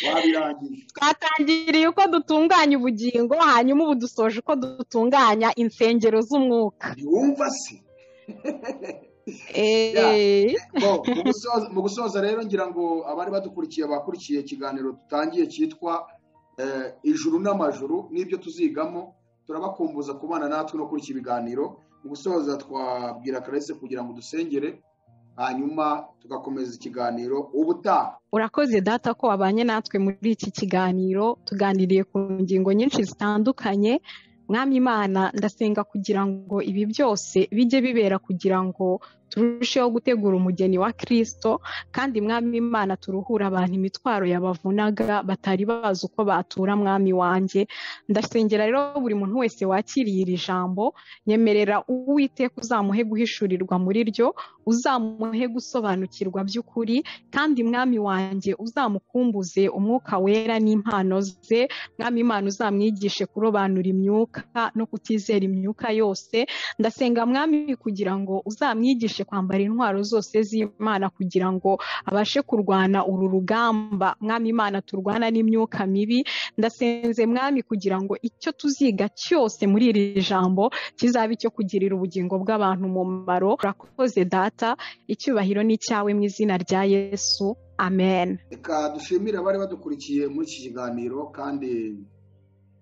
Wabirangije. Twatangiriye uko dutunganya ubugingo, hanyuma ubu dusoje uko dutunganya insengero z'umwuka. Yumva se. Mu gusoza rero ngira ngo abari badukurikiye bakurikiye ikiganiro dutangiye cyitwa ijuru n'amajuru n'ibyo tuzigamo, turabakumbuza kubana natwe no kuri iki biganiro. Mu gusoza twabwira Clarisse kugira ngo dusengere, hanyuma tugakomeza ikiganiro ubutaha. Urakoze data ko wabanye natwe muri iki kiganiro, tuganiriye ku ngingo nyinshi zitandukanye. Mwami Imana, ndasenga kugira ngo ibi byose bijye bibera kugira ngo turusheho gutegura umugeni wa Kristo, kandi Mwami Imana turuhura abantu imitwaro yabavunaga batari bazi uko batura. Mwami wanjye, ndasengera rero buri muntu wese wakiriye iri jambo, nyemerera Uwiteka uzamuhe guhishurirwa muri ryo, uzamuhe gusobanukirwa by'ukuri, kandi Mwami wanjye uzamukumbuze umwuka wera n'impano ze. Mwami Imana uzamwigishe kurobanura imyuka no kutizera imyuka yose. Ndasenga Mwami kugira ngo uzamwigishe kwambara intwaro zose z'Imana kugira ngo abashe kurwana uru rugamba. Mwami Imana turwana n'imyuka mibi. Ndasenze Mwami kugira ngo icyo tuziga cyose muri iri jambo kizaba icyo kugirira ubugingo bw'abantu umumaro. Urakoze data, icyubahiro ni cyawe mu izina rya Yesu, amen. Reka dushimire abari badukurikiye muri iki kiganiro, kandi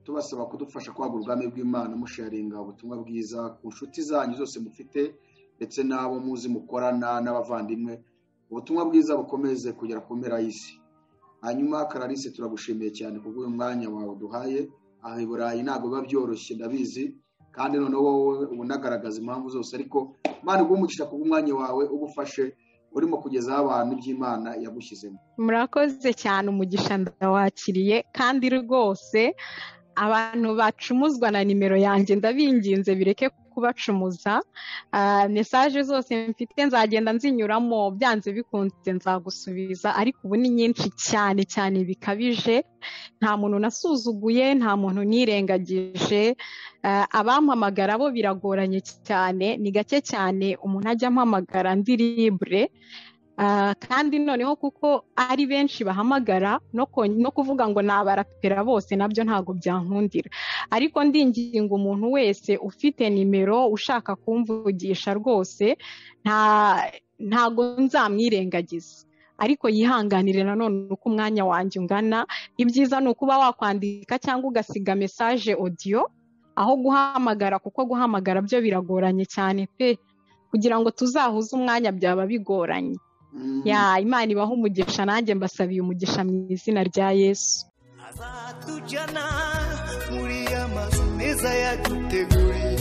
tubasaba kudufasha kwagura ubwami bw'Imana, musharinga ubutumwa bwiza ku nshuti zanyu zose mufite, ndetse n'abo muzi mukorana n'abavandimwe. Ubutumwa bwiza bukomeze kugera ku mpera y'isi. Hanyuma Clarisse, turagushimiye cyane kubw'uyu mwanya wawe duhaye, aha i Burayi ntabwo biba byoroshye ndabizi, kandi noneho wowe unagaragaza impamvu zose, ariko Imana igumugisha ku bw'umwanya wawe ubufashe urimo kugezaho abantu iby'Imana yagushyizemo. Murakoze cyane, umugisha ndawakiriye, kandi rwose abantu bacumuzwa na nimero yanjye ndabinginze bireke kubacumuza. Message zose mfite nzagenda nzinyuramo, byanze bikunze nzagusubiza, ariko ubu ni nyinshi cyane cyane bikabije. Nta muntu nasuzuguye, nta muntu nirengagije. Abampamagara bo biragoranye cyane, ni gake cyane umuntu ajya ampamagara ndi libre. Kandi noneho kuko ari benshi bahamagara no kuvuga ngo nabarapera bose nabyo ntago byankundira, ariko ndinginga umuntu wese ufite nimero ushaka kumvugisha rwose ntago nzamwirengagiza, ariko yihanganire nanone uko umwanya wanjye ungana. Ibyiza ni ukuba wakwandika cyangwa ugasiga message audio aho guhamagara, kuko guhamagara byo biragoranye cyane pe, kugira ngo tuzahuze umwanya byaba bigoranye. Imana ibaho umugisha, nanjye mbasabiye umugisha mu izina rya Yesu. Azatujyana muri amazu meza yaduteguriye,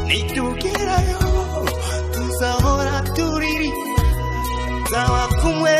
nitugerayo tuzahora turirimbira, nzaba kumwe